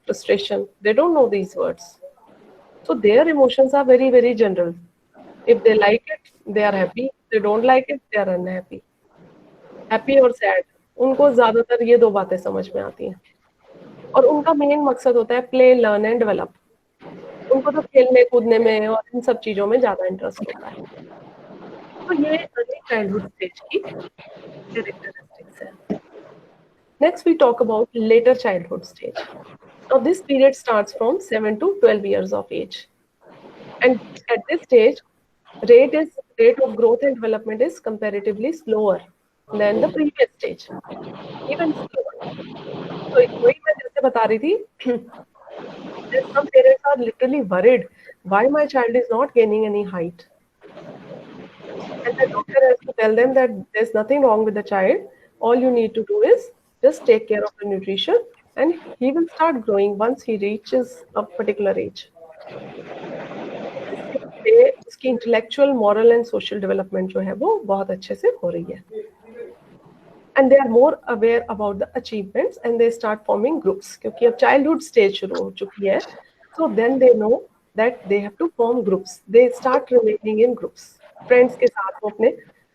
S2: frustration. They don't know these words. So their emotions are very, very general. If they like it, they are happy. If they don't like it, they are unhappy. Happy और sad. उनको ज्यादातर ये 2 बातें समझ में आती हैं, और उनका मेन मकसद होता है प्ले, लर्न एंड डेवलप। उनको तो खेलने कूदने में और इन सब चीजों में ज्यादा इंटरेस्ट होता है। तो ये अर्ली चाइल्डहुड स्टेज की कैरेक्टरिस्टिक्स है। Next, we talk about later childhood stage. Now, this period starts from 7 to 12 years of age, and at this stage, rate of growth and development is comparatively slower than the previous stage, even slower. So, वही मैं जैसे बता रही थी, some parents are literally worried why my child is not gaining any height, and the doctor has to tell them that there's nothing wrong with the child. All you need to do is just take care of the nutrition and he will start growing once he reaches a particular age. उसकी intellectual, moral and social development जो है वो बहुत अच्छे से हो रही है, and they are more aware about the achievements and they start forming groups, क्योंकि अब चाइल्डहुड स्टेज शुरू हो चुकी है, so then they know that they have to form groups. They start remaining in groups. Friends के साथ वो अपने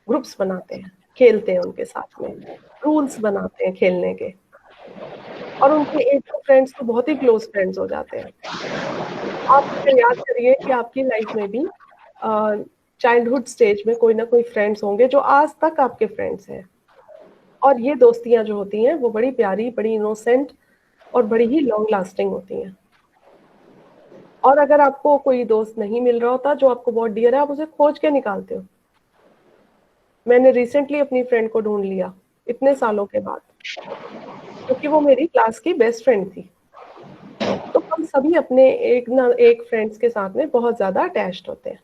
S2: ग्रुप्स बनाते हैं, खेलते हैं उनके साथ में, रूल्स बनाते हैं खेलने के, और उनके एक दो फ्रेंड्स तो बहुत ही क्लोज फ्रेंड्स हो जाते हैं। आप याद करिए कि आपकी लाइफ में भी चाइल्डहुड स्टेज में कोई ना कोई फ्रेंड्स होंगे जो आज तक आपके फ्रेंड्स हैं, और ये दोस्तियां जो होती हैं वो बड़ी प्यारी, बड़ी इनोसेंट और बड़ी ही लॉन्ग लास्टिंग होती हैं। और अगर आपको कोई दोस्त नहीं मिल रहा होता जो आपको बहुत डियर है, आप उसे खोज के निकालते हो। मैंने रिसेंटली अपनी फ्रेंड को ढूंढ लिया इतने सालों के बाद, क्योंकि वो मेरी क्लास की बेस्ट फ्रेंड थी। तो हम सभी अपने एक ना एक फ्रेंड्स के साथ में बहुत ज्यादा अटैच्ड होते हैं,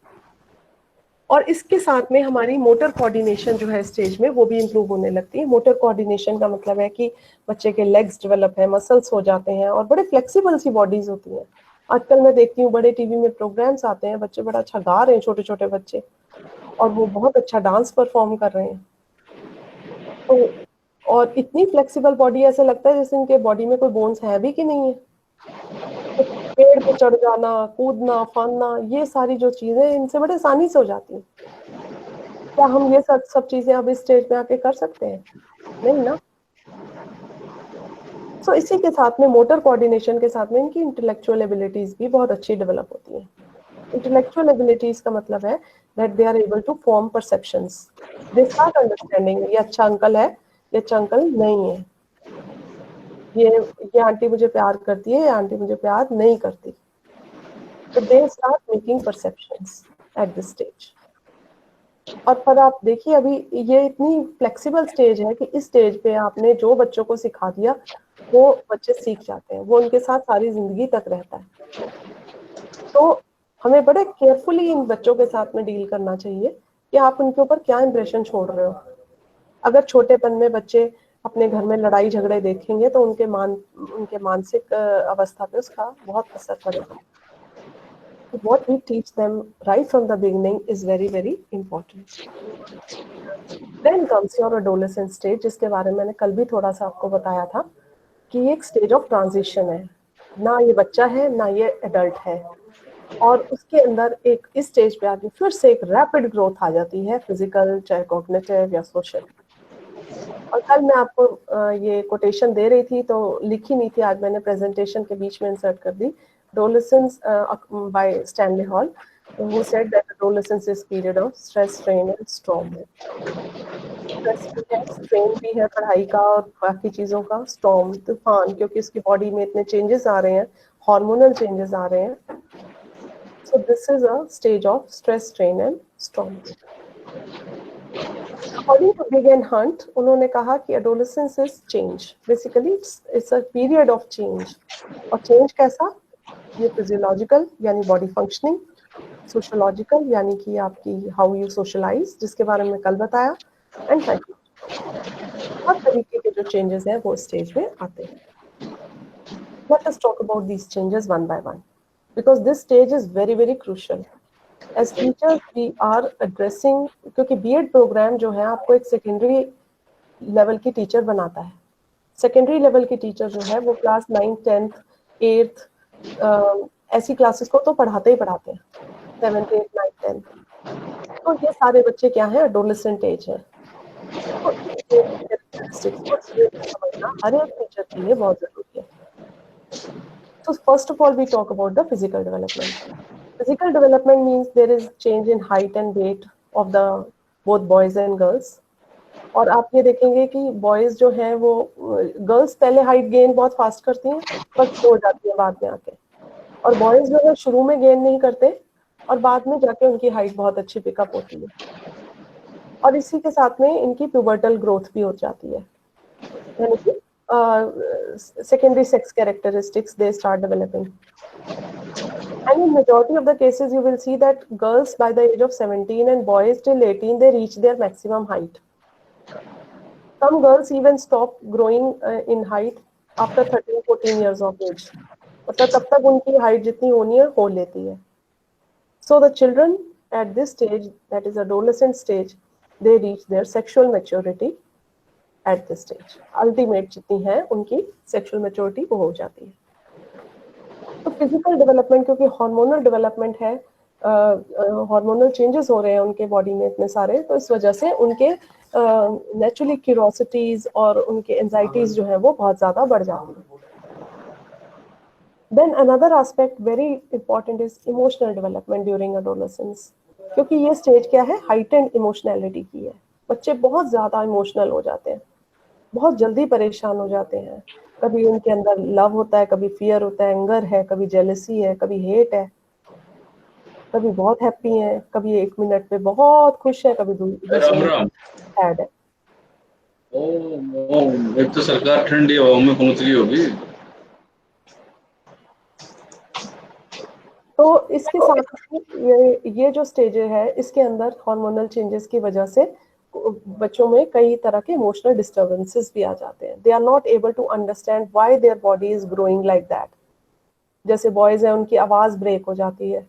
S2: और इसके साथ में हमारी मोटर कोऑर्डिनेशन जो है स्टेज में वो भी इम्प्रूव होने लगती है। मोटर कोऑर्डिनेशन का मतलब है कि बच्चे के लेग्स डेवलप है, मसल्स हो जाते हैं, और बड़े फ्लेक्सिबल सी बॉडीज होती हैं। आजकल मैं देखती हूँ बड़े टीवी में प्रोग्राम्स आते हैं, बच्चे बड़ा अच्छा गा रहे हैं, छोटे छोटे बच्चे, और वो बहुत अच्छा डांस परफॉर्म कर रहे हैं। तो और इतनी फ्लेक्सिबल बॉडी, ऐसा लगता है जैसे इनके बॉडी में कोई बोन्स है भी कि नहीं है। तो पेड़ पे चढ़ जाना, कूदना, फानना, ये सारी जो चीजें इनसे बड़े आसानी से हो जाती हैं। क्या हम ये सब चीजें अब इस स्टेज पे आके कर सकते हैं? नहीं ना। सो इसी के साथ में मोटर कोऑर्डिनेशन के साथ में इनकी इंटेलेक्चुअल एबिलिटीज भी बहुत अच्छी डेवलप होती हैं। इंटेलेक्चुअल एबिलिटीज का मतलब है that they are able to form perceptions, they start understanding ये अच्छा अंकल है, ये अच्छा अंकल नहीं है, ये आंटी मुझे प्यार करती है, ये आंटी मुझे प्यार नहीं करती। तो they start making perceptions eight this stage. और पर आप देखिए अभी ये इतनी फ्लेक्सिबल स्टेज है कि इस स्टेज पे आपने जो बच्चों को सिखा दिया वो बच्चे सीख जाते हैं, वो उनके साथ सारी जिंदगी तक रहता है। तो हमें बड़े केयरफुली इन बच्चों के साथ में डील करना चाहिए कि आप उनके ऊपर क्या इंप्रेशन छोड़ रहे हो। अगर छोटेपन में बच्चे अपने घर में लड़ाई झगड़े देखेंगे तो उनके मानसिक अवस्था पे उसका बहुत असर पड़ेगा। What we teach them right from the beginning is very very important. Then comes your adolescent stage, जिसके बारे में मैंने कल भी थोड़ा सा आपको बताया था कि ये एक स्टेज ऑफ ट्रांजिशन है, ना ये बच्चा है ना ये एडल्ट है, और उसके अंदर एक इस स्टेज पे आके फिर से एक रैपिड ग्रोथ आ जाती है, फिजिकल चाहे कॉग्निटिव या सोशल। और कल मैं आपको ये कोटेशन दे रही थी तो लिखी नहीं थी, आज मैंने प्रेजेंटेशन के बीच में इंसर्ट कर दी, adolescence by Stanley Hall, who said that adolescence is period of stress, strain and storm. Stress भी है, स्ट्रेन भी है पढ़ाई का और बाकी चीजों का, स्टॉर्म तूफान, क्योंकि इसकी बॉडी में इतने चेंजेस आ रहे हैं, हार्मोनल चेंजेस आ रहे हैं। So this is a stage of stress, strain and storm. According to Big and Hunt, उन्होंने कहा कि adolescence is change. Basically, it's a period of change. और change कैसा? ये physiological यानी body functioning, sociological यानी कि आपकी how you socialize, जिसके बारे में कल बताया, and psychological। हर तरीके के जो changes हैं वो stage में आते हैं। Let us talk about these changes one by one, because this stage is very very crucial. As teachers we are addressing, क्योंकि B.Ed प्रोग्राम जो है आपको एक सेकेंडरी लेवल की टीचर बनाता है। सेकेंडरी लेवल की टीचर जो है वो क्लास 9th 10th 8th ऐसी क्लासेस को तो पढ़ाते ही पढ़ाते हैं, 7th 8th 9th 10th। तो ये सारे बच्चे क्या है, एडोलेसेंट एज है। तो इनके कैरेक्टरिस्टिक्स को समझना हर एक टीचर के लिए बहुत जरूरी है। So first of all we talk about the physical development. Physical development means there is change in height and weight of the both boys and girls. और आप ये देखेंगे कि बॉयज जो हैं वो, गर्ल्स पहले हाइट गेन बहुत फास्ट करती हैं पर स्लो हो जाती है बाद में आके, और बॉयज जो है शुरू में गेन नहीं करते और बाद में जाके उनकी हाइट बहुत अच्छी पिकअप होती है। और इसी के साथ में इनकी प्यूबर्टल ग्रोथ भी हो जाती है, यानी कि secondary sex characteristics they start developing. And in majority of the cases you will see that girls by the age of 17 and boys till 18 they reach their maximum height. Some girls even stop growing in height after 13-14 years of age. मतलब तब तक उनकी height जितनी होनी है हो लेती है। So the children at this stage, that is adolescent stage, they reach their sexual maturity at this stage. Ultimate जितनी है उनकी sexual maturity वो हो जाती है। तो फिजिकल डेवलपमेंट, क्योंकि हार्मोनल डेवलपमेंट है, हार्मोनल चेंजेस हो रहे हैं उनके बॉडी में इतने सारे, तो इस वजह से उनके नेचुरली क्यूरोसिटीज और उनके एंजाइटीज जो है वो बहुत ज्यादा बढ़ जाती है। Then another aspect very important is emotional development during adolescence, क्योंकि ये स्टेज क्या है, हाइटेंड इमोशनैलिटी की है। बच्चे बहुत ज्यादा इमोशनल हो जाते हैं, बहुत जल्दी परेशान हो जाते हैं। कभी उनके अंदर लव होता है, कभी फियर होता है, एंगर है, कभी जेलसी है, कभी हेट है, कभी बहुत हैप्पी है, कभी 1 मिनट में बहुत खुश है, कभी सैड है।
S1: एक तो सरकार ठंडी हवाओं में पहुंच गई होगी।
S2: तो इसके साथ ये जो स्टेज है इसके अंदर हार्मोनल चेंजेस की वजह से बच्चों में कई तरह के इमोशनल डिस्टर्बेंसेस भी आ जाते हैं। They are not able to understand why their body is growing like that. जैसे बॉयज हैं उनकी आवाज ब्रेक हो जाती है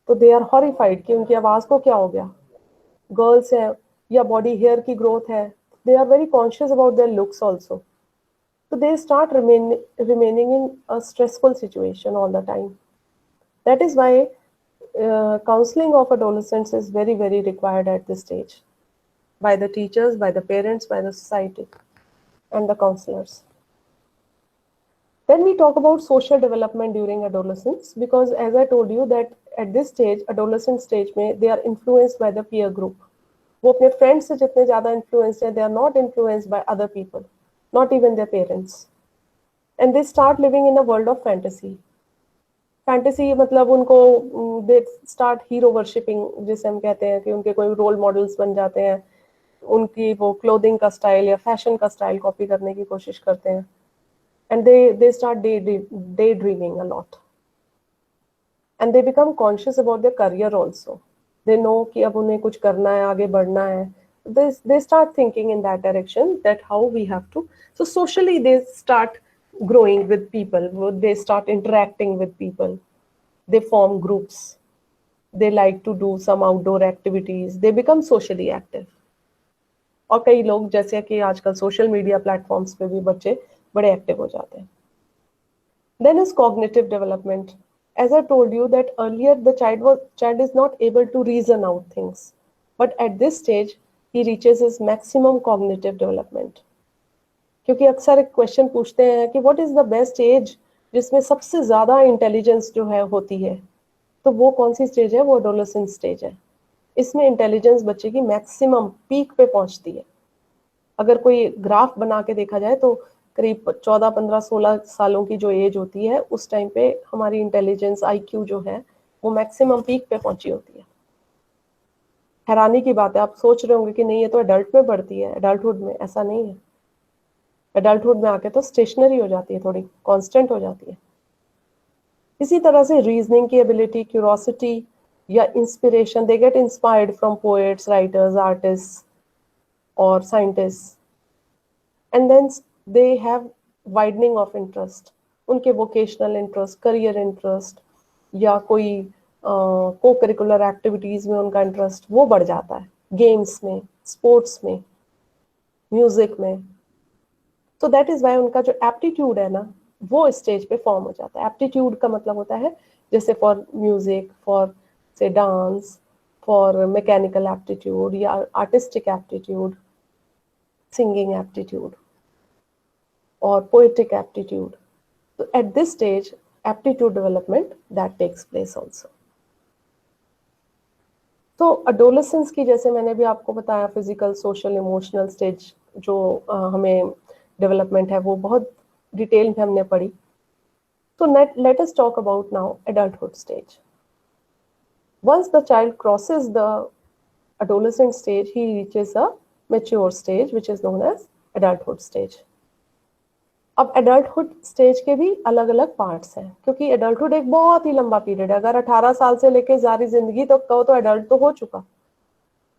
S2: तो दे आर हॉरिफाइड कि उनकी आवाज को क्या हो गया। गर्ल्स हैं या बॉडी हेयर की ग्रोथ है, they are very conscious about their looks also, तो they start remaining in a stressful situation all the time. That is why counseling of adolescents is very very required at this stage. by the teachers, by the parents, by the society, and the counselors. Then we talk about social development during adolescence, because as I told you that at this stage, adolescent stage में, they are influenced by the peer group. वो अपने friends से जितने ज़्यादा influenced हैं, they are not influenced by other people, not even their parents. And they start living in a world of fantasy. Fantasy मतलब उनको they start hero worshipping, जिसे हम कहते हैं कि उनके कोई रोल मॉडल्स बन जाते हैं, उनकी वो क्लोथिंग का स्टाइल या फैशन का स्टाइल कॉपी करने की कोशिश करते हैं. And they start daydreaming a lot, and they become conscious about their career also. They know कि अब उन्हें कुछ करना है, आगे बढ़ना है. They start thinking in that direction, that how we have to. So socially they start growing with people. They start interacting with people. They form groups. They like to do some outdoor activities. They become socially active. और कई लोग जैसे कि आजकल social media platforms पे भी बच्चे बड़े एक्टिव हो जाते हैं. Then is cognitive development. As I told you that earlier, the child is not able to reason out things, but at this stage he reaches his maximum cognitive development. क्योंकि अक्सर एक क्वेश्चन पूछते हैं कि what is the best age जिसमें सबसे ज्यादा intelligence जो है होती है, तो वो कौन सी स्टेज है? वो एडोलेसेंट स्टेज है. इसमें इंटेलिजेंस बच्चे की मैक्सिमम पीक पे पहुंचती है. अगर कोई ग्राफ बना के देखा जाए तो करीब 14, 15, 16 सालों की जो एज होती है, उस टाइम पे हमारी इंटेलिजेंस IQ जो है वो मैक्सिमम पीक पे पहुंची होती है. हैरानी की बात है, आप सोच रहे होंगे कि नहीं ये तो एडल्ट में बढ़ती है, एडल्टहुड में. ऐसा नहीं है. एडल्टहुड में आके तो स्टेशनरी हो जाती है, थोड़ी कांस्टेंट हो जाती है. इसी तरह से रीजनिंग की एबिलिटी, क्यूरोसिटी या inspiration, they get inspired from poets, writers, artist और scientist. And then they have widening of interest. उनके vocational interest, career interest या कोई co-curricular activities में उनका interest वो बढ़ जाता है, games में, sports में, music में. So that is why उनका जो aptitude है ना, वो stage पे form हो जाता है. Aptitude का मतलब होता है जैसे for music, for say dance, for mechanical aptitude या artistic aptitude, singing aptitude or poetic aptitude. So at this stage, aptitude development that takes place also. तो adolescence की जैसे मैंने भी आपको बताया, फिजिकल, सोशल, इमोशनल स्टेज जो हमें डेवलपमेंट है वो बहुत डिटेल में हमने पढ़ी. तो let us talk about now adulthood stage. Once the child crosses the adolescent stage, he reaches a mature stage which is known as adulthood stage. अब एडल्टहुड स्टेज के भी अलग अलग पार्ट्स हैं, क्योंकि एडल्टहुड एक बहुत ही लंबा पीरियड है. अगर 18 साल से लेके सारी जिंदगी तो कहो तो एडल्ट तो हो चुका.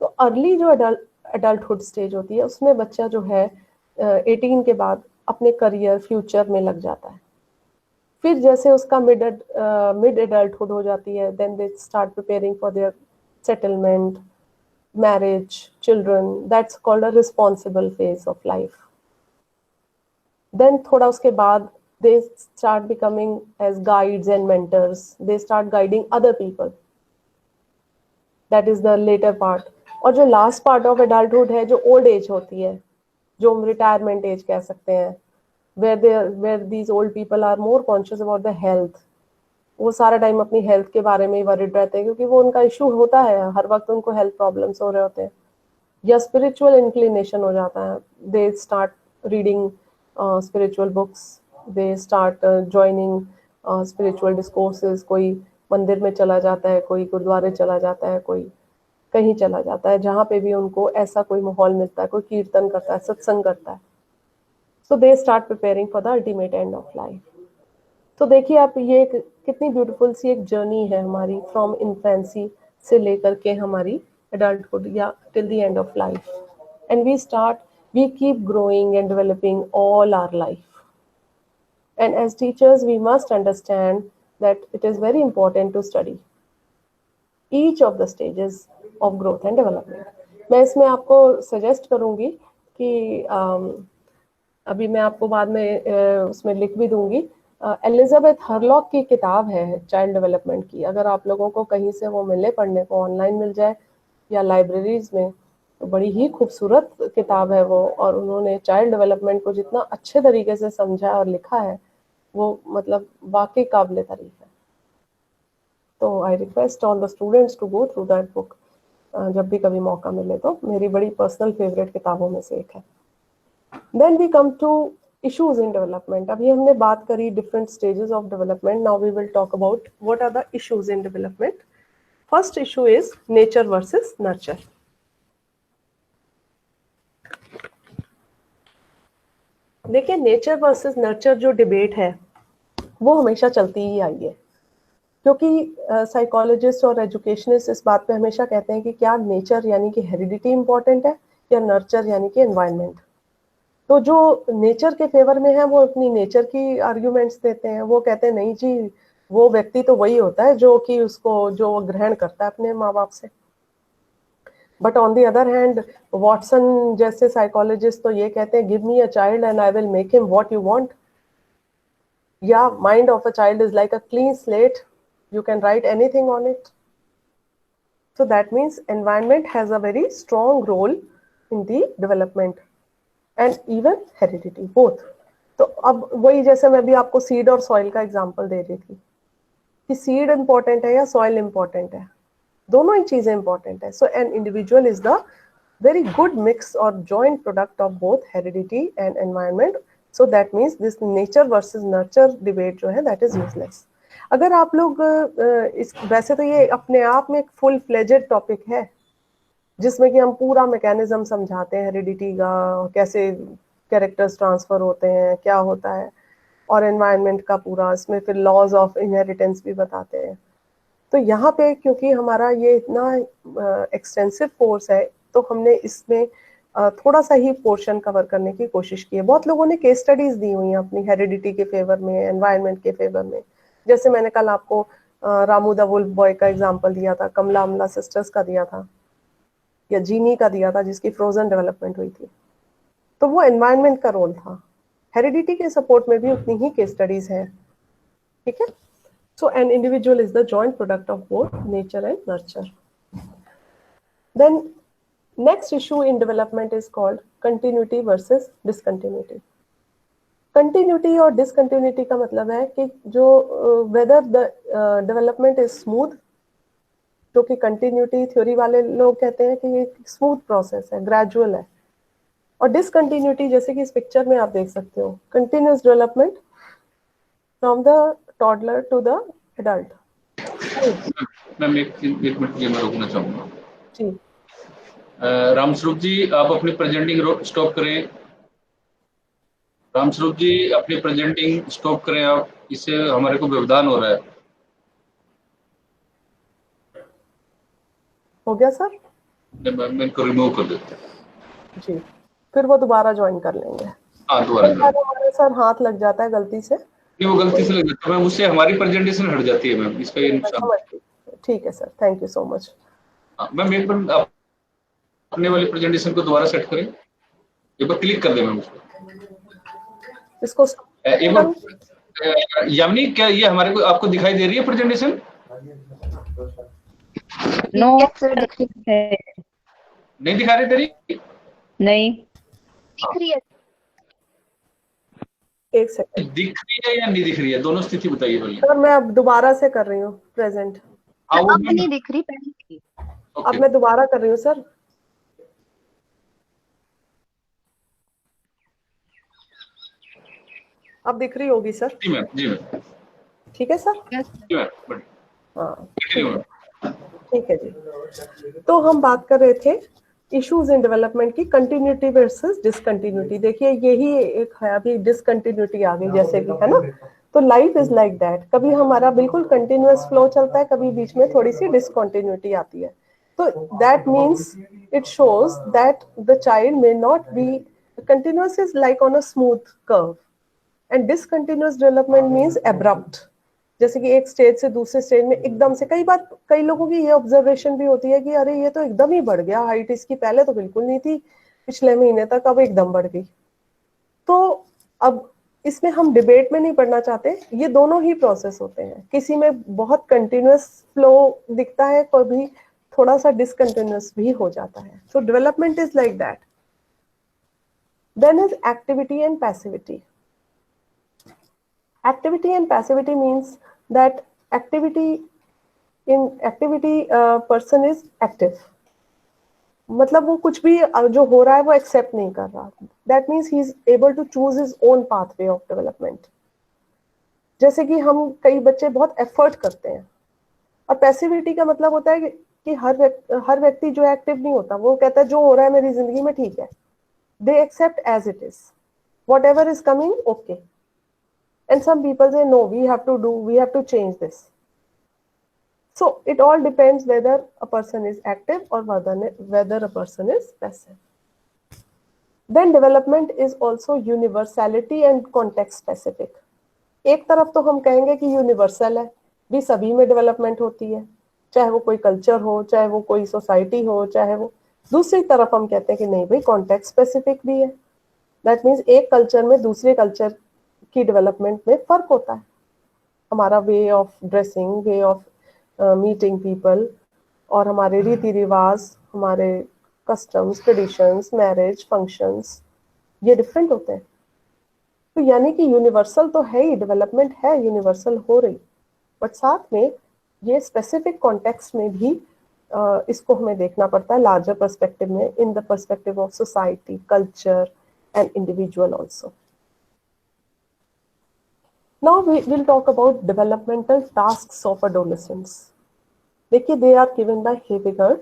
S2: तो अर्ली जो एडल्टहुड स्टेज होती है उसमें बच्चा जो है 18 के बाद अपने करियर, फ्यूचर में लग जाता है. फिर जैसे उसका मिड एडल्टहुड हो जाती है, then they start preparing for their settlement, marriage, children. That's called a responsible phase of life. Then थोड़ा उसके बाद they start becoming as guides and mentors. They start guiding other people. That is the later part. और जो last part of adulthood है, जो old age होती है, जो हम retirement age कह सकते हैं, where these old people are more conscious about the health. वो सारा टाइम अपनी हेल्थ के बारे में वरिड रहते हैं, क्योंकि वो उनका इशू होता है, हर वक्त उनको हेल्थ प्रॉब्लम्स हो रहे होते हैं. या स्पिरिचुअल इंक्लिनेशन हो जाता है. They start reading spiritual books. They start joining spiritual discourses. कोई मंदिर में चला जाता है, कोई गुरुद्वारे चला जाता है, कोई कहीं चला जाता है, जहाँ पे भी उनको ऐसा कोई माहौल मिलता है, कोई कीर्तन करता है, सत्संग करता है. So they start preparing for the ultimate end of life. तो देखिए आप, ये कितनी ब्यूटीफुल सी एक जर्नी है हमारी, फ्रॉम इन्फेंसी से लेकर के हमारी एडल्टहुड या till the end of life. And we keep growing and developing all our life. And as teachers, we must understand that it is very important to study each of the stages of growth and development. मैं इसमें आपको suggest करूंगी कि अभी मैं आपको बाद में उसमें लिख भी दूंगी. एलिजाबेथ हरलॉक की किताब है चाइल्ड डेवलपमेंट की. अगर आप लोगों को कहीं से वो मिले पढ़ने को, ऑनलाइन मिल जाए या लाइब्रेरीज में, तो बड़ी ही खूबसूरत किताब है वो, और उन्होंने चाइल्ड डेवलपमेंट को जितना अच्छे तरीके से समझा और लिखा है वो मतलब वाकई काबिल तारीफ है। तो I request all the students to go through that book जब भी कभी मौका मिले तो। मेरी बड़ी पर्सनल फेवरेट किताबों में से एक है। Then we come to issues in development. अभी हमने बात करी different stages of development, now we will talk about what are the issues in development. First issue is nature versus nurture. देखिए, नेचर वर्सेस नर्चर जो debate है वो हमेशा चलती ही आई है, क्योंकि साइकोलॉजिस्ट और एजुकेशनिस्ट इस बात पे हमेशा कहते हैं कि क्या नेचर यानी कि हेरिडिटी इंपॉर्टेंट है या नर्चर यानी कि एनवायरनमेंट। तो जो नेचर के फेवर में है वो अपनी नेचर की आर्ग्यूमेंट्स देते हैं। वो कहते हैं नहीं जी, वो व्यक्ति तो वही होता है जो कि उसको जो ग्रहण करता है अपने माँ बाप से। But on the other hand Watson जैसे साइकोलॉजिस्ट तो ये कहते हैं give me a child and I will make him what you want, या mind of a child is like a clean slate, you can write anything on it. So that means environment has a very strong role in the development and even heredity both. तो अब वही जैसे मैं भी आपको seed और soil का example दे रही थी कि सीड इंपॉर्टेंट है या सॉइल इंपॉर्टेंट है, दोनों ही चीजें इंपॉर्टेंट है। So an individual is the very good mix or joint product of both heredity and environment. So that means this nature versus nurture debate जो है that is useless. अगर आप लोग इस वैसे तो ये अपने आप में एक फुल फ्लेजेड टॉपिक है जिसमें कि हम पूरा मैकेनिज्म समझाते हैं हेरिडिटी का, कैसे कैरेक्टर्स ट्रांसफर होते हैं, क्या होता है, और एनवायरनमेंट का पूरा, इसमें फिर लॉज ऑफ इनहेरिटेंस भी बताते हैं। तो यहाँ पे क्योंकि हमारा ये इतना एक्सटेंसिव कोर्स है तो हमने इसमें थोड़ा सा ही पोर्शन कवर करने की कोशिश की है। बहुत लोगों ने केस स्टडीज दी हुई हैं अपनी हेरिडिटी के फेवर में, एनवायरनमेंट के फेवर में। जैसे मैंने कल आपको रामू द वुल्फ बॉय का एग्जांपल दिया था, कमला अमला सिस्टर्स का दिया था, या जीनी का दिया था जिसकी फ्रोजन डेवलपमेंट हुई थी। तो वो एनवायरनमेंट का रोल था। हेरिडिटी के सपोर्ट में भी उतनी ही केस स्टडीज है, ठीक है। So an individual is the joint product of both nature and nurture. Then next issue in development is called continuity versus discontinuity. Continuity और discontinuity का मतलब है कि जो whether the development is smooth, जो कि continuity theory वाले लोग कहते हैं कि ये smooth process है, gradual है, और discontinuity जैसे कि इस पिक्चर में आप देख सकते हो, continuous development from the toddler to the adult.
S1: Ma'am एक मिनट ये मैं रोकना चाहूंगा
S2: जी।
S1: रामस्वरूप जी, आप अपनी प्रेजेंटिंग स्टॉप करें। रामस्वरूप जी अपनी प्रेजेंटिंग स्टॉप करें आप, इससे हमारे को व्यवधान हो रहा है।
S2: हो गया सर?
S1: मैं इनको रिमूव कर देता हूँ
S2: जी, फिर वो दोबारा ज्वाइन कर लेंगे।
S1: हाँ दोबारा
S2: हमारे सर हाथ लग जाता है गलती से,
S1: नहीं वो गलती से लग जाता है मैम, उससे हमारी प्रेजेंटेशन हट जाती है मैम, इसका ये नुकसान।
S2: ठीक है sir, thank you so much.
S1: Ma'am एक बार अपने वाली प्रेजेंटेशन को दोबारा सेट करें, एक बार क्लिक कर दें मैम उसको।
S2: इसको
S1: एक बार यामिनी, क्या ये हमारे को आपको दिखाई दे रही है प्रेजेंटेशन?
S3: नो सर, दिख रही है।
S1: नहीं दिखा रही तेरी?
S3: नहीं दिख रही है।
S2: एक सेकंड,
S1: दिख रही है या नहीं दिख रही है, दोनों स्थिति बताइए पहले।
S2: सर मैं अब दोबारा से कर रही हूँ प्रेजेंट।
S3: अब नहीं दिख रही, पहले थी।
S2: अब मैं दोबारा कर रही हूँ सर। अब दिख रही होगी सर?
S1: जी मैम, जी मैम।
S2: ठीक है सर?
S1: जी मैम,
S2: हाँ ठीक है जी। तो हम बात कर रहे थे इश्यूज इन डेवलपमेंट की कंटिन्यूटी वर्सेस डिसकंटिन्यूटी। देखिए यही एक है, अभी डिसकंटिन्यूटी आ गई जैसे कि, है ना। तो लाइफ इज लाइक दैट, कभी हमारा बिल्कुल कंटिन्यूअस फ्लो चलता है, कभी बीच में थोड़ी सी डिसकंटिन्यूटी आती है। तो that means it shows that the child may not be continuous, is like on a smooth curve, and discontinuous development means abrupt, जैसे कि एक स्टेज से दूसरे स्टेज में एकदम से। कई बार कई लोगों की ये ऑब्जर्वेशन भी होती है कि अरे ये तो एकदम ही बढ़ गया, हाइट इसकी पहले तो बिल्कुल नहीं थी, पिछले महीने तक, अब एकदम बढ़ गई। तो अब इसमें हम डिबेट में नहीं पढ़ना चाहते, ये दोनों ही प्रोसेस होते हैं। किसी में बहुत कंटिन्यूअस फ्लो दिखता है, कभी थोड़ा सा डिसकंटिन्यूअस भी हो जाता है. So development is like that. Then is activity and passivity. Activity and passivity means that in activity person is active. मतलब वो कुछ भी जो हो रहा है वो एक्सेप्ट नहीं कर रहा. That means he is able to choose his own pathway of development. जैसे कि हम कई बच्चे बहुत एफर्ट करते हैं. और पैसिविटी का मतलब होता है कि हर व्यक्ति जो एक्टिव नहीं होता, वो कहता है जो हो रहा है मेरी जिंदगी में ठीक है. They accept as it is. Whatever is coming, okay. And some people say, no, we have to change this. So it all depends whether a person is active or whether a person is passive. Then development is also universality and context specific. एक तरफ तो हम कहेंगे कि universal है, भी सभी में डेवलपमेंट होती है, चाहे वो कोई कल्चर हो, चाहे वो कोई सोसाइटी हो, चाहे वो. दूसरी तरफ हम कहते हैं कि नहीं भाई, कॉन्टेक्स्ट स्पेसिफिक भी है. दैट मीन्स एक कल्चर में दूसरे कल्चर की डेवलपमेंट में फर्क होता है. हमारा way of dressing, way of meeting people, और हमारे रीति रिवाज, हमारे कस्टम्स, ट्रेडिशंस, मैरिज फंक्शंस, ये डिफरेंट होते हैं. तो यानी कि यूनिवर्सल तो है ही, डेवलपमेंट है, यूनिवर्सल हो रही, बट साथ में ये स्पेसिफिक कॉन्टेक्स्ट में भी इसको हमें देखना पड़ता है लार्जर पर्सपेक्टिव में, in the perspective of society, culture and individual also. Now we will talk about developmental tasks of adolescents. देखिए, they are given by Heidegger,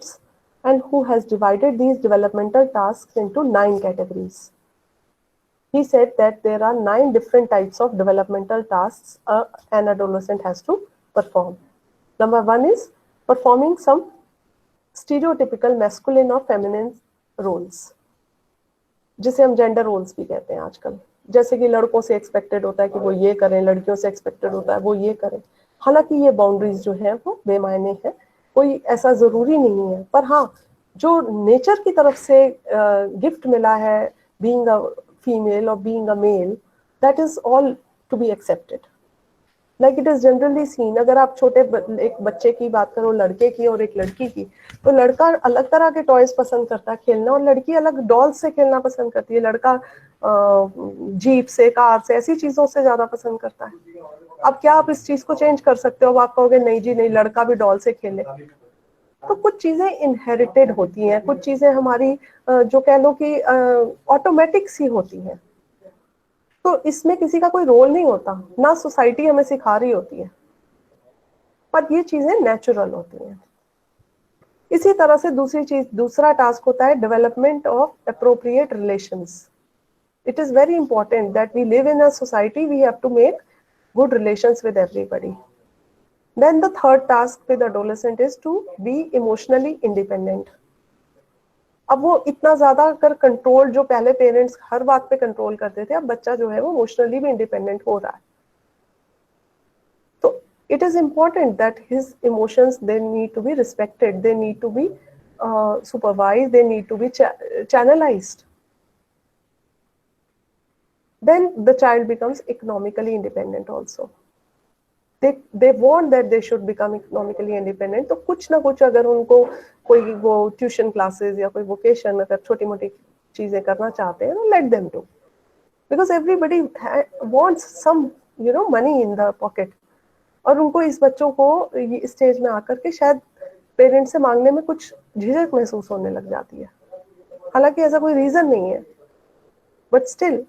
S2: and who has divided these developmental tasks into 9 categories. He said that there are 9 different types of developmental tasks an adolescent has to perform. Number 1 is performing some stereotypical masculine or feminine roles, जिसे हम gender roles भी कहते हैं आजकल. जैसे कि लड़कों से एक्सपेक्टेड होता है कि वो ये करें, लड़कियों से एक्सपेक्टेड होता है वो ये करें. हालांकि ये बाउंड्रीज जो है वो बेमायने है, कोई ऐसा जरूरी नहीं है. पर हाँ, जो नेचर की तरफ से गिफ्ट मिला है, बीइंग अ फीमेल और being a male, that is all to be accepted. Like it is generally seen. अगर आप छोटे एक बच्चे की बात करो, लड़के की और एक लड़की की, तो लड़का अलग तरह के टॉयज पसंद करता है खेलना, और लड़की अलग डॉल्स से खेलना पसंद करती है. लड़का जीप से, कार से, ऐसी चीजों से ज्यादा पसंद करता है. अब क्या आप इस चीज को चेंज कर सकते हो? अब आप कहोगे नहीं जी नहीं, लड़का भी डॉल से खेले. तो कुछ चीजें इनहेरिटेड होती हैं, कुछ चीजें हमारी जो कह लो कि ऑटोमेटिक सी होती हैं. तो इसमें किसी का कोई रोल नहीं होता, ना सोसाइटी हमें सिखा रही होती है, पर ये चीजें नेचुरल होती हैं. इसी तरह से दूसरा टास्क होता है development of appropriate relations. It is very important that we live in a society, we have to make good relations with everybody. Then the third task with adolescent is to be emotionally independent. अब वो इतना ज्यादा अगर control, जो पहले parents हर बात पे control करते थे, अब बच्चा जो है वो इमोशनली भी इंडिपेंडेंट हो रहा है. तो it is important that his emotions, they need to be respected, they need to be supervised, they need to be channelized. Then the child becomes economically independent also. They want that they should become economically independent. तो कुछ ना कुछ अगर उनको कोई वो tuition classes या कोई वोकेशन, अगर छोटी मोटी चीजें करना चाहते हैं, let them do, because everybody wants some money in the pocket. और उनको इस बच्चों को इस स्टेज में आकर के शायद पेरेंट्स से मांगने में कुछ झिझक महसूस होने लग जाती है. हालांकि ऐसा कोई रीजन नहीं है, but still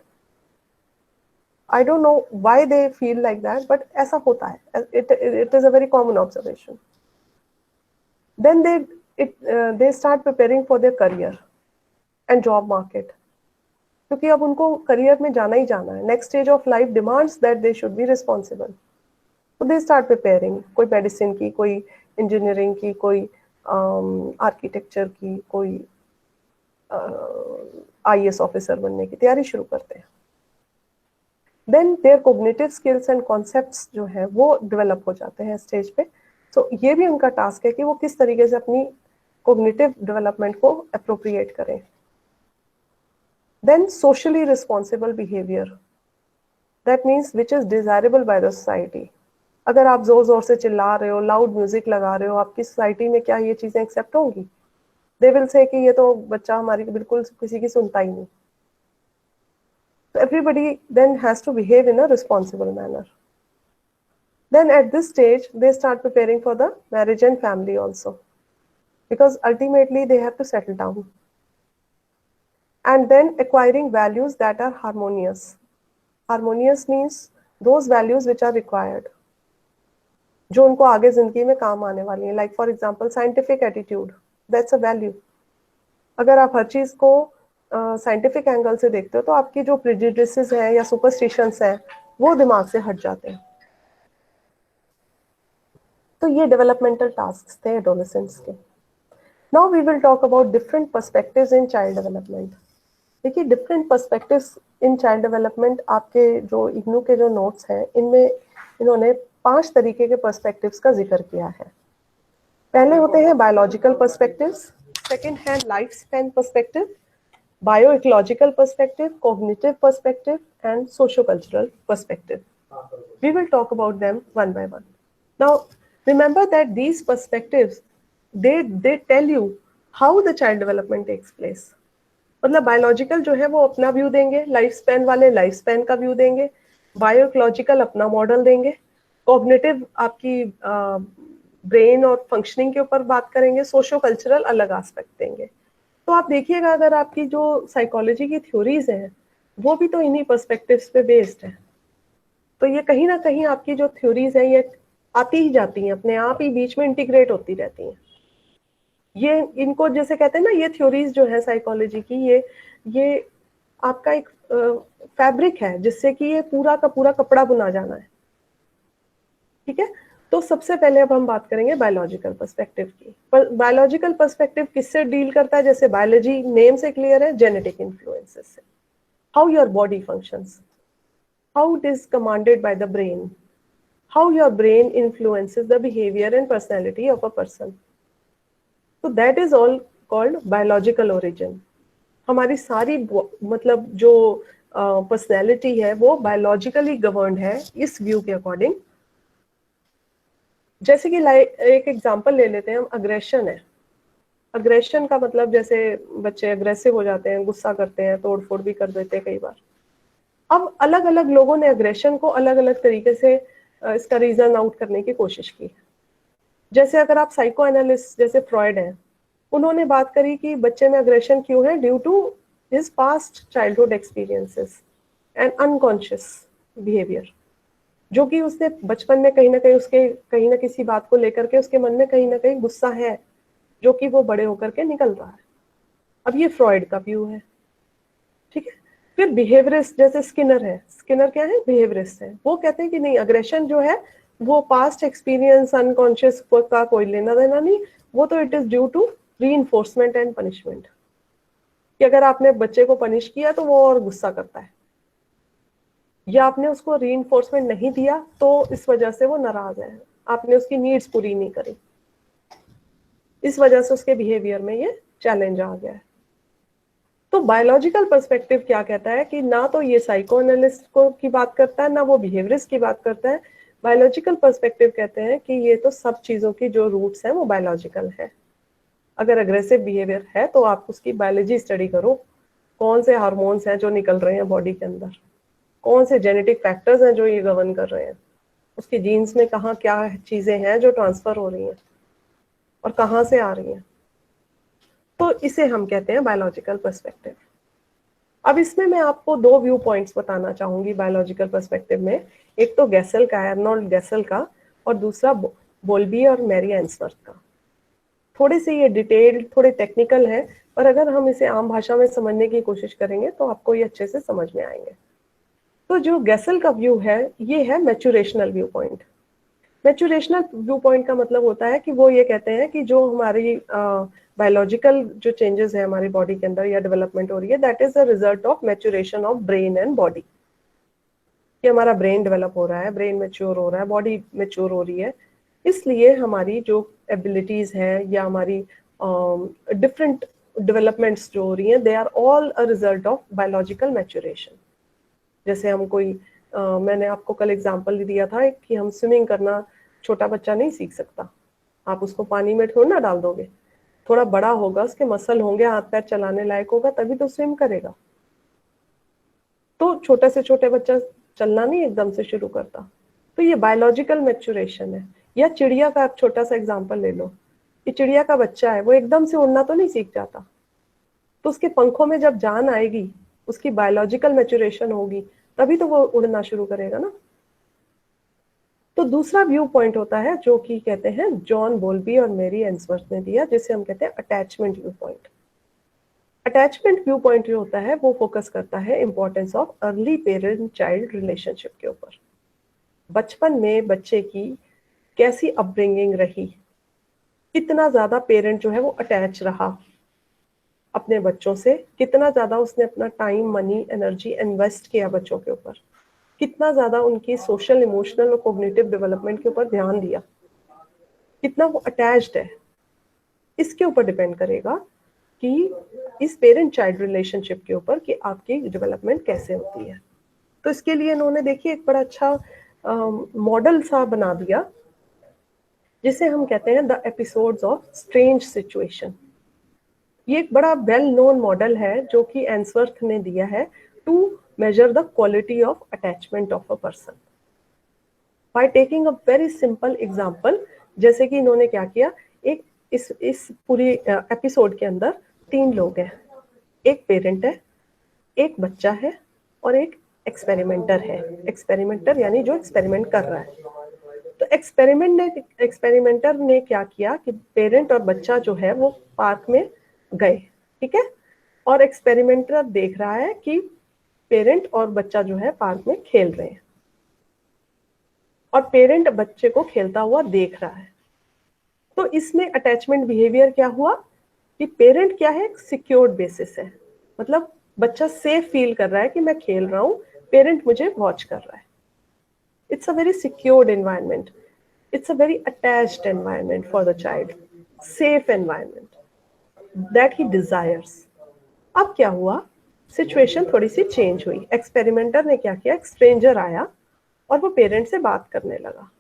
S2: I don't know why they feel like that, but ऐसा होता है. It is a very common observation. Then they start preparing for their career and job market. क्योंकि अब उनको करियर में जाना ही जाना है. Next stage of life demands that they should be responsible. So they start preparing. कोई medicine की, कोई इंजीनियरिंग की, कोई आर्किटेक्चर की, कोई IAS ऑफिसर बनने की तैयारी शुरू करते हैं. Then their cognitive skills and concepts जो है वो डेवलप हो जाते हैं स्टेज पे. तो ये भी उनका टास्क है कि वो किस तरीके से अपनी cognitive डेवलपमेंट को अप्रोप्रिएट करें. Then socially responsible behavior, that means which is desirable by the society. अगर आप जोर जोर से चिल्ला रहे हो, लाउड म्यूजिक लगा रहे हो, आपकी सोसाइटी में क्या ये चीजें एक्सेप्ट होंगी? दे विल से कि ये तो बच्चा हमारी बिल्कुल किसी की सुनता ही नहीं. Everybody then has to behave in a responsible manner. Then at this stage, they start preparing for the marriage and family also, because ultimately they have to settle down. And then acquiring values that are harmonious. Harmonious means those values which are required, जो उनको आगे जिंदगी में काम आने वाली है. Like for example, scientific attitude, that's a value. अगर आप हर चीज को साइंटिफिक एंगल से देखते हो तो आपकी जो प्रेजुडिसेस हैं या सुपरस्टिशंस हैं वो दिमाग से हट जाते हैं. तो ये डेवलपमेंटल टास्क्स थे एडोलेसेंट्स के. Now we will talk about different perspectives in child development. देखिए, different perspectives in child development, आपके जो इग्नू के जो नोट्स हैं इनमें इन्होंने 5 तरीके के पर्सपेक्टिव्स का जिक्र किया है. पहले होते हैं बायोलॉजिकल पर्सपेक्टिव्स, सेकंड है life span perspective, bioecological perspective, cognitive perspective, and socio-cultural perspective. We will talk about them one by one. Now, remember that these perspectives, they tell you how the child development takes place. मतलब biological जो है वो अपना view देंगे, life span वाले life span का view देंगे, बायोइकोलॉजिकल अपना मॉडल देंगे, कॉग्निटिव आपकी ब्रेन और फंक्शनिंग के ऊपर बात करेंगे, सोशो कल्चरल अलग एस्पेक्ट देंगे. तो आप देखिएगा, अगर आपकी जो साइकोलॉजी की थ्योरीज हैं वो भी तो इन्हीं पर्सपेक्टिव्स पे बेस्ड है. तो ये कहीं ना कहीं आपकी जो थ्योरीज हैं ये आती ही जाती हैं, अपने आप ही बीच में इंटीग्रेट होती रहती हैं. ये इनको जैसे कहते हैं ना, ये थ्योरीज जो है साइकोलॉजी की, ये आपका एक फैब्रिक है जिससे कि ये पूरा का पूरा कपड़ा बुना जाना है. ठीक है. तो सबसे पहले अब हम बात करेंगे बायोलॉजिकल पर्सपेक्टिव की. बायोलॉजिकल पर्सपेक्टिव किससे डील करता है? जैसे बायोलॉजी नेम से क्लियर है, जेनेटिक इन्फ्लुएंसेस से. How your body functions, how it is commanded by the brain, how your brain influences the behaviour and personality of a person. तो that is all called biological origin. हमारी सारी मतलब जो personality है वो biologically governed है इस view के अकॉर्डिंग. जैसे कि एक एग्जांपल ले लेते हैं हम, अग्रेशन है. अग्रेशन का मतलब जैसे बच्चे अग्रेसिव हो जाते हैं, गुस्सा करते हैं, तोड़फोड़ भी कर देते हैं कई बार. अब अलग अलग लोगों ने अग्रेशन को अलग अलग तरीके से इसका रीजन आउट करने की कोशिश की. जैसे अगर आप साइको एनालिस्ट जैसे फ्रॉइड हैं, उन्होंने बात करी कि बच्चे में अग्रेशन क्यों है, due to his past childhood experiences and unconscious behaviour, जो कि उसने बचपन में कहीं ना कहीं उसके कहीं ना किसी बात को लेकर के उसके मन में कहीं ना कहीं गुस्सा है जो कि वो बड़े होकर के निकल रहा है. अब ये फ्रॉइड का व्यू है. ठीक है. फिर बिहेवियरिस्ट जैसे स्किनर है. स्किनर क्या है? बिहेवियरिस्ट है. वो कहते हैं कि नहीं, अग्रेशन जो है वो पास्ट एक्सपीरियंस अनकॉन्शियस का कोई लेना देना नहीं, वो तो it is due to reinforcement and punishment, कि अगर आपने बच्चे को पनिश किया तो वो और गुस्सा करता है, या आपने उसको रीइंफोर्समेंट नहीं दिया तो इस वजह से वो नाराज है, आपने उसकी नीड्स पूरी नहीं करी, इस वजह से उसके बिहेवियर में ये चैलेंज आ गया है. तो बायोलॉजिकल पर्सपेक्टिव क्या कहता है कि ना तो ये साइको एनालिस्ट को की बात करता है, ना वो बिहेवियरिस्ट की बात करता है. बायोलॉजिकल पर्सपेक्टिव कहते हैं कि ये तो सब चीजों की जो रूट्स हैं वो बायोलॉजिकल है. अगर अग्रेसिव बिहेवियर है तो आप उसकी बायोलॉजी स्टडी करो, कौन से हार्मोन्स हैं जो निकल रहे हैं बॉडी के अंदर, कौन से जेनेटिक फैक्टर्स हैं जो ये गवर्न कर रहे हैं, उसके जीन्स में कहाँ क्या चीजें हैं जो ट्रांसफर हो रही हैं और कहाँ से आ रही हैं. तो इसे हम कहते हैं बायोलॉजिकल पर्सपेक्टिव. अब इसमें मैं आपको 2 व्यू पॉइंट्स बताना चाहूंगी बायोलॉजिकल पर्सपेक्टिव में. एक तो गैसल का, आर्नोल्ड गैसल का, और दूसरा बोल्बी और मैरी एंसवर्थ का. थोड़े से ये डिटेल्ड, थोड़े टेक्निकल है, पर अगर हम इसे आम भाषा में समझने की कोशिश करेंगे तो आपको ये अच्छे से समझ में आएंगे. तो जो गैसल का व्यू है ये है मैच्योरेशनल व्यू पॉइंट. मैच्योरेशनल व्यू पॉइंट का मतलब होता है कि वो ये कहते हैं कि जो हमारी बायोलॉजिकल जो चेंजेस है हमारी बॉडी के अंदर या डेवलपमेंट हो रही है, that is a result of maturation of brain and body. कि हमारा ब्रेन डेवलप हो रहा है, ब्रेन मैच्योर हो रहा है, बॉडी मैच्योर हो रही है, इसलिए हमारी जो एबिलिटीज हैं या हमारी डिफरेंट डेवलपमेंट्स जो हो रही हैं, they are all a result of biological maturation. जैसे हम कोई मैंने आपको कल एग्जांपल दिया था कि हम स्विमिंग करना छोटा बच्चा नहीं सीख सकता, आप उसको पानी में थोड़ा ना डाल दोगे, थोड़ा बड़ा होगा, उसके मसल होंगे, हाथ पैर चलाने लायक होगा, तभी तो स्विम करेगा। तो छोटे से छोटे बच्चा चलना नहीं एकदम से शुरू करता, तो ये बायोलॉजिकल मैच्योरेशन है। या चिड़िया का आप छोटा सा एग्जांपल ले लो, कि चिड़िया का बच्चा है, वो एकदम से उड़ना तो नहीं सीख जाता, तो उसके पंखों में जब जान आएगी, उसकी बायोलॉजिकल मैच्योरेशन होगी, तभी तो वो उड़ना शुरू करेगा ना। तो दूसरा व्यू पॉइंट होता है जो कि कहते हैं जॉन बोल्बी और मेरी एंसवर्थ ने दिया, जिसे हम कहते हैं attachment view point. Attachment view point जो होता है वो फोकस करता है importance of early parent child relationship के ऊपर। बचपन में बच्चे की कैसी अपब्रिंगिंग रही, कितना ज्यादा पेरेंट जो है वो अटैच रहा अपने बच्चों से, कितना ज्यादा उसने अपना टाइम, मनी, एनर्जी इन्वेस्ट किया बच्चों के ऊपर, कितना ज्यादा उनकी सोशल, इमोशनल और कोग्निटिव डेवलपमेंट के ऊपर ध्यान दिया, कितना वो अटैच्ड है, इसके ऊपर डिपेंड करेगा कि इस पेरेंट चाइल्ड रिलेशनशिप के ऊपर कि आपकी डेवलपमेंट कैसे होती है। तो इसके लिए इन्होंने देखिए एक बड़ा अच्छा मॉडल सा बना दिया, जिसे हम कहते हैं the episodes of strange situation. ये एक बड़ा वेल नोन मॉडल है जो कि एंसवर्थ ने दिया है to measure the quality of attachment of a person by taking a very simple example। जैसे कि इन्होंने क्या किया, एक इस पूरी एपिसोड के अंदर 3 लोग हैं, एक पेरेंट है, एक बच्चा है और एक एक्सपेरिमेंटर है। एक्सपेरिमेंटर यानी जो एक्सपेरिमेंट कर रहा है। तो एक्सपेरिमेंटर ने क्या किया कि पेरेंट और बच्चा जो है वो पार्क में गए, ठीक है, और एक्सपेरिमेंटर देख रहा है कि पेरेंट और बच्चा जो है पार्क में खेल रहे हैं, और पेरेंट बच्चे को खेलता हुआ देख रहा है। तो इसमें अटैचमेंट बिहेवियर क्या हुआ कि पेरेंट क्या है, सिक्योर्ड बेसिस है, मतलब बच्चा सेफ फील कर रहा है कि मैं खेल रहा हूँ, पेरेंट मुझे वॉच कर रहा है। It's a very secured environment, it's a very attached environment for the child, safe environment that he desires. अब क्या हुआ, सिचुएशन थोड़ी सी चेंज हुई। एक्सपेरिमेंटर ने क्या किया, एक स्ट्रेंजर आया और वो पेरेंट से बात करने लगा।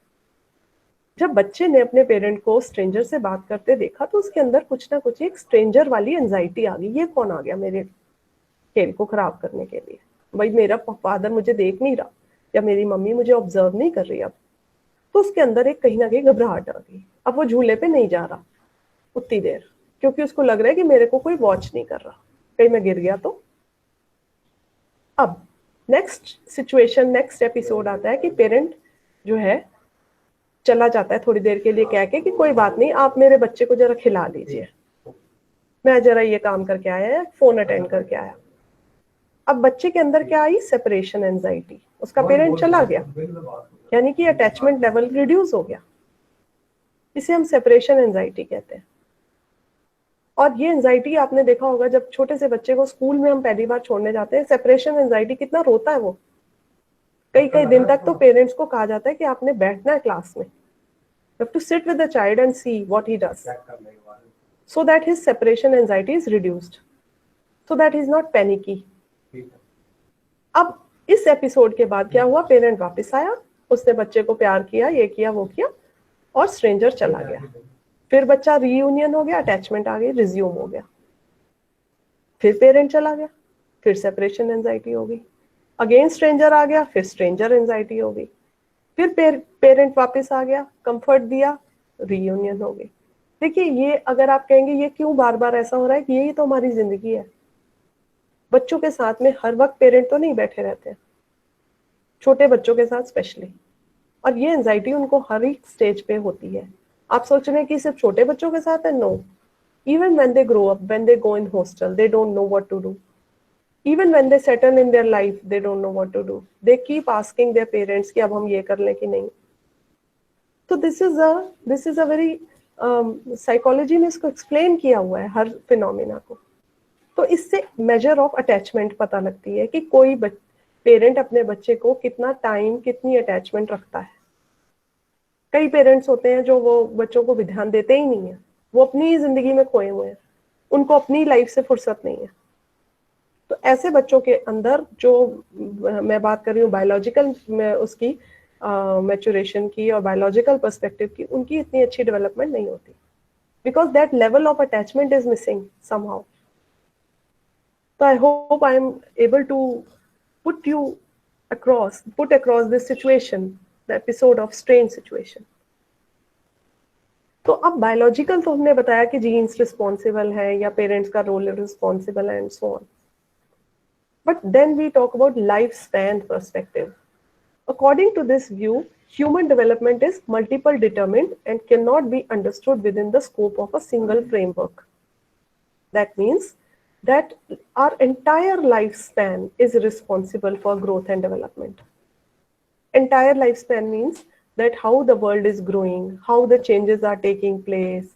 S2: जब बच्चे ने अपने पेरेंट को स्ट्रेंजर से बात करते देखा तो उसके अंदर कुछ ना कुछ एक स्ट्रेंजर वाली एंजाइटी आ गई। ये कौन आ गया मेरे खेल को खराब करने के लिए, भाई मेरा फादर मुझे देख नहीं रहा या मेरी मम्मी मुझे ऑब्जर्व नहीं कर रही। अब तो उसके अंदर एक कहीं ना कहीं घबराहट आ गई। अब वो झूले पे नहीं जा रहा उतनी देर, क्योंकि उसको लग रहा है कि मेरे को कोई वॉच नहीं कर रहा, कहीं मैं गिर गया तो। अब नेक्स्ट सिचुएशन, नेक्स्ट एपिसोड आता है कि पेरेंट जो है चला जाता है थोड़ी देर के लिए कह के कि कोई बात नहीं, आप मेरे बच्चे को जरा खिला दीजिए, मैं जरा ये काम करके आया, फोन अटेंड करके आया। अब बच्चे के अंदर क्या आई, सेपरेशन एंजाइटी, उसका पेरेंट चला गया, यानी कि अटैचमेंट लेवल रिड्यूस हो गया। इसे हम सेपरेशन एंजाइटी कहते हैं। और ये एंजाइटी आपने देखा होगा, जब छोटे से बच्चे को स्कूल में हम पहली बार छोड़ने जाते हैं, सेपरेशन एंजाइटी कितना रोता है वो। कई कई दिन तक तो पेरेंट्स को कहा जाता है कि आपने बैठना है क्लास में, you have to sit with the child and see what he does so that his separation anxiety is reduced, so that he is not panicky। अब इस एपिसोड के बाद क्या हुआ, पेरेंट वापस आया, उसने बच्चे को प्यार किया, ये किया वो किया, और स्ट्रेंजर चला गया। फिर बच्चा रीयूनियन हो गया, अटैचमेंट आ गई, रिज्यूम हो गया। फिर पेरेंट चला गया, फिर सेपरेशन एंजाइटी हो गई। अगेन स्ट्रेंजर आ गया, फिर स्ट्रेंजर एंजाइटी हो गई। फिर पेरेंट वापस आ गया, कंफर्ट दिया, रीयूनियन हो गई। देखिए, ये अगर आप कहेंगे ये क्यों बार बार ऐसा हो रहा है, कि यही तो हमारी जिंदगी है। बच्चों के साथ में हर वक्त पेरेंट तो नहीं बैठे रहते हैं, छोटे बच्चों के साथ स्पेशली, और ये एंजाइटी उनको हर एक स्टेज पे होती है। आप सोच रहे हैं कि सिर्फ छोटे बच्चों के साथ है, no, even when they grow up, when they go in hostel, they don't know what to do. Even when they settle in their life, they don't know what to do. They keep asking their parents कि अब हम ये कर लें कि नहीं। तो this is a very psychology में इसको explain किया हुआ है हर फिनोमिना को। तो इससे measure of attachment पता लगती है कि कोई पेरेंट अपने बच्चे को कितना टाइम, कितनी अटैचमेंट रखता है। कई पेरेंट्स होते हैं जो वो बच्चों को भी ध्यान देते ही नहीं है, वो अपनी जिंदगी में खोए हुए हैं, उनको अपनी लाइफ से फुर्सत नहीं है। तो तो ऐसे बच्चों के अंदर जो मैं बात कर रही हूँ बायोलॉजिकल उसकी मैच्योरेशन की और बायोलॉजिकल पर्सपेक्टिव की, उनकी इतनी अच्छी डेवलपमेंट नहीं होती, because that level of attachment is missing somehow. So I hope I am able to put across this situation, the episode of strange situation. तो अब बायोलॉजिकल तो हमने बताया कि जीन्स रिस्पॉन्सिबल है या पेरेंट्स का रोल रिस्पॉन्सिबल है and so on. But then we talk about life span perspective. According to this view, human development is multiple determined and cannot be understood within the scope of a single framework. That means that our entire lifespan is responsible for growth and development. Entire lifespan means that how the world is growing, how the changes are taking place,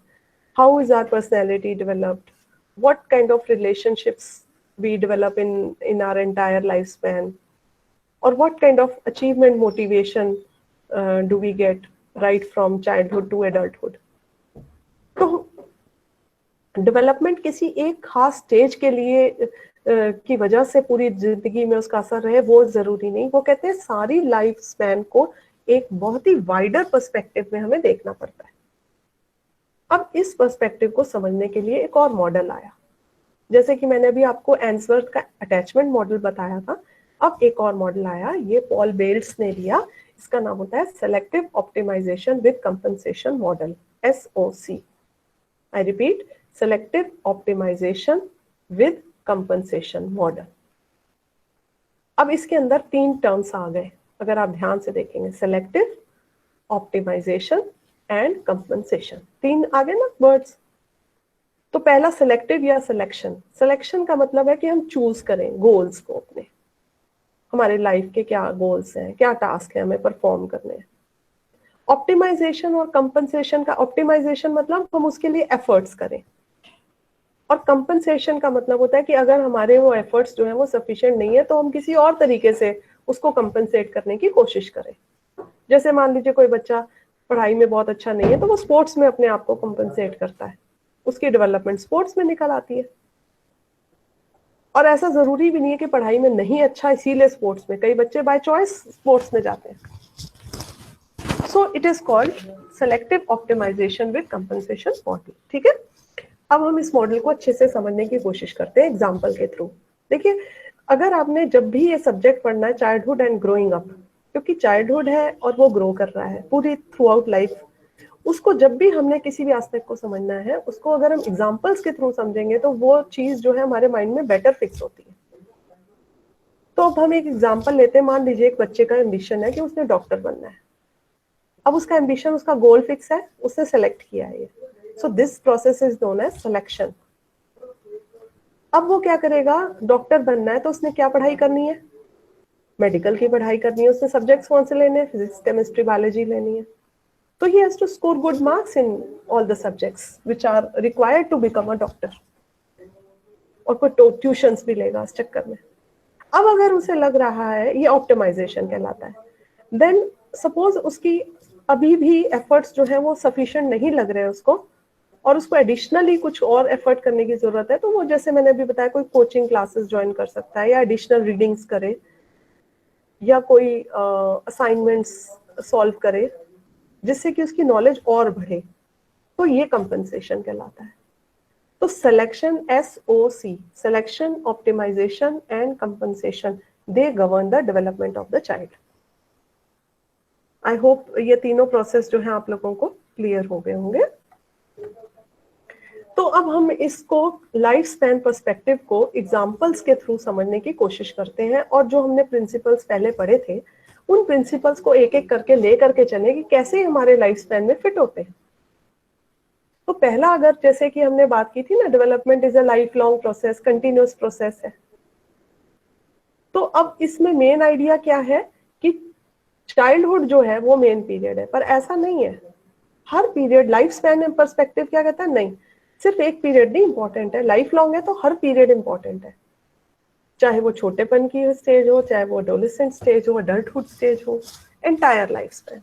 S2: how is our personality developed, what kind of relationships we develop in our entire lifespan, or what kind of achievement motivation do we get right from childhood to adulthood. तो development किसी एक खास stage के लिए की वजह से पूरी जिंदगी में उसका असर रहे वो जरूरी नहीं. वो कहते हैं सारी लाइफ स्पैन को एक बहुत ही वाइडर पर्सपेक्टिव में हमें देखना पड़ता है. अब इस पर्सपेक्टिव को समझने के लिए एक और मॉडल आया, जैसे कि मैंने अभी आपको एंसवर्थ का अटैचमेंट मॉडल बताया था. अब एक और मॉडल आया, ये पॉल बेल्स ने लिया. इसका नाम होता है selective optimisation with compensation model, SOC. I repeat, selective optimisation with compensation model. अब इसके अंदर 3 टर्म्स आ गए अगर आप ध्यान से देखेंगे, सेलेक्टिव, ऑप्टिमाइजेशन एंड कंपनसेशन. 3 आ गए ना वर्ड्स. तो पहला सेलेक्टिव या सिलेक्शन. सिलेक्शन का मतलब है कि हम चूज करें गोल्स को, अपने हमारे लाइफ के क्या गोल्स हैं, क्या टास्क है हमें परफॉर्म करने हैं. ऑप्टिमाइजेशन और कंपनसेशन का, ऑप्टिमाइजेशन मतलब हम उसके लिए एफर्ट्स करें, और कंपनसेशन का मतलब होता है कि अगर हमारे वो एफर्ट्स जो है वो सफिशिएंट नहीं है तो हम किसी और तरीके से उसको कंपनसेट करने की कोशिश करें. जैसे मान लीजिए कोई बच्चा पढ़ाई में बहुत अच्छा नहीं है तो वो स्पोर्ट्स में अपने आप को कंपनसेट करता है, उसकी डेवलपमेंट स्पोर्ट्स में निकल आती है. और ऐसा जरूरी भी नहीं है कि पढ़ाई में नहीं अच्छा इसीलिए स्पोर्ट्स में, कई बच्चे बाय चॉइस स्पोर्ट्स में जाते हैं. So it is called selective optimisation with compensation model. ठीक है, अब हम इस मॉडल को अच्छे से समझने की कोशिश करते हैं एग्जाम्पल के थ्रू. देखिए, अगर आपने जब भी ये सब्जेक्ट पढ़ना है, चाइल्डहुड एंड ग्रोइंग अप, क्योंकि चाइल्डहुड है और वो ग्रो कर रहा है पूरी थ्रू आउट लाइफ, उसको जब भी हमने किसी भी एस्पेक्ट को समझना है, उसको अगर हम एग्जांपल्स के थ्रू समझेंगे तो वो चीज जो है हमारे माइंड में बेटर फिक्स होती है. तो अब हम एक एग्जांपल लेते हैं. मान लीजिए एक बच्चे का एम्बिशन है कि उसने डॉक्टर बनना है. अब उसका एम्बिशन, उसका गोल फिक्स है, उसने सेलेक्ट किया है ये. So this process is known as selection. अब वो क्या करेगा, डॉक्टर बनना है तो उसने क्या पढ़ाई करनी है, मेडिकल की पढ़ाई करनी है. उसने सब्जेक्ट्स कौन से लेने हैं, फिजिक्स, केमिस्ट्री, बायोलॉजी लेनी है. So he has to score good marks in all the subjects which are required to become a doctor. और कोई ट्यूशंस भी लेगा इस चक्कर में. अब अगर उसे लग रहा है, ये ऑप्टिमाइजेशन कहलाता है, देन सपोज उसकी अभी भी एफर्ट्स जो है वो सफिशिएंट नहीं लग रहे हैं उसको, और उसको एडिशनली कुछ और एफर्ट करने की जरूरत है, तो वो जैसे मैंने अभी बताया कोई कोचिंग क्लासेस ज्वाइन कर सकता है, या एडिशनल रीडिंग्स करे, या कोई असाइनमेंट्स सॉल्व करे जिससे कि उसकी नॉलेज और बढ़े. तो ये कंपनसेशन कहलाता है. तो selection, SOC, selection, optimisation and compensation, they govern the development of the child. I hope ये तीनों प्रोसेस जो है आप लोगों को क्लियर हो गए होंगे. तो अब हम इसको लाइफ स्पैन पर्सपेक्टिव को एग्जांपल्स के थ्रू समझने की कोशिश करते हैं, और जो हमने प्रिंसिपल्स पहले पढ़े थे उन प्रिंसिपल्स को एक एक करके ले करके चले कि कैसे हमारे लाइफ स्पैन में फिट होते हैं. तो पहला, अगर जैसे कि हमने बात की थी ना, development is a life long process, continuous process है. तो अब इसमें मेन आइडिया क्या है कि चाइल्डहुड जो है वो मेन पीरियड है, पर ऐसा नहीं है. हर पीरियड, लाइफ स्पैन पर्सपेक्टिव क्या कहता है, नहीं, सिर्फ एक पीरियड नहीं इंपॉर्टेंट है. लाइफ लॉन्ग है तो हर पीरियड इंपॉर्टेंट है, चाहे वो छोटेपन की स्टेज हो, चाहे वो एडोलेसेंट स्टेज हो, अडल्टहुड स्टेज हो, एंटायर लाइफ स्पैन.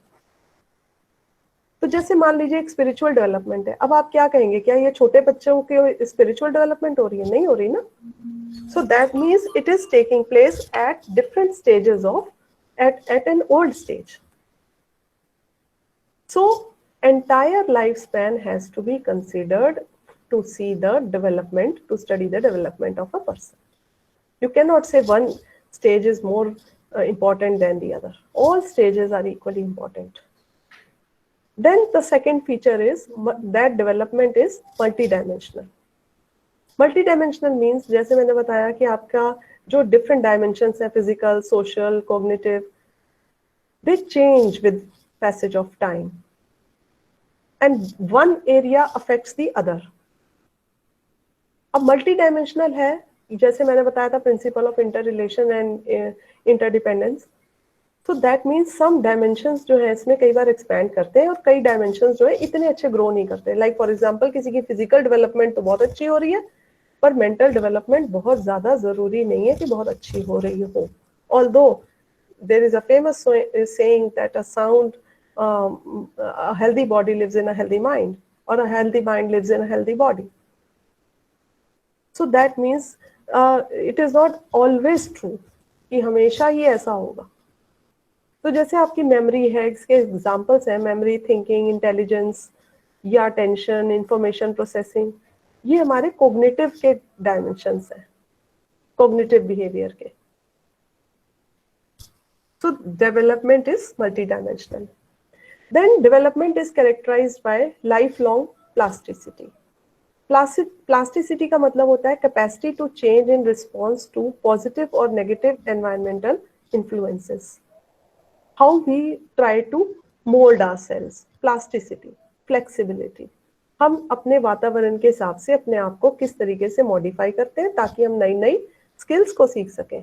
S2: तो जैसे मान लीजिए एक स्पिरिचुअल डेवलपमेंट है. अब आप क्या कहेंगे, क्या ये छोटे बच्चों के स्पिरिचुअल डेवलपमेंट हो रही है? नहीं हो रही ना. So that means it is taking place at different stages of at an old stage. So entire lifespan has to be considered to see the development, to study the development of a person. You cannot say one stage is more important than the other. All stages are equally important. Then the second feature is that development is multidimensional. Multidimensional means जैसे मैंने बताया कि आपका जो different dimensions है, physical, social, cognitive, they change with passage of time and one area affects the other. अब multidimensional है, जैसे मैंने बताया था principle of inter relation and interdependence. So that means some dimensions जो है इसमें कई बार एक्सपैंड करते हैं और कई डायमेंशंस जो है इतने अच्छे ग्रो नहीं करते. लाइक फॉर एग्जांपल किसी की फिजिकल डेवलपमेंट तो बहुत अच्छी हो रही है, पर मेंटल डेवलपमेंट बहुत ज्यादा जरूरी नहीं है कि बहुत अच्छी हो रही हो. Although there is a famous saying that a sound a healthy body lives in a healthy mind or a healthy mind lives in a healthy body. So that means it is not always true कि हमेशा ही ऐसा होगा. तो जैसे आपकी memory है, इसके examples हैं मेमोरी, थिंकिंग, इंटेलिजेंस या अटेंशन, इंफॉर्मेशन प्रोसेसिंग. ये हमारे कॉग्निटिव के डायमेंशंस हैं, कॉग्निटिव बिहेवियर के. So development is multidimensional. Then development is characterized by lifelong plasticity. Plasticity का मतलब होता है capacity to change in response to positive or negative environmental influences. How we try to mold ourselves. Plasticity, flexibility. हम अपने वातावरण के हिसाब से अपने आप को किस तरीके से मॉडिफाई करते हैं ताकि हम नई नई स्किल्स को सीख सकें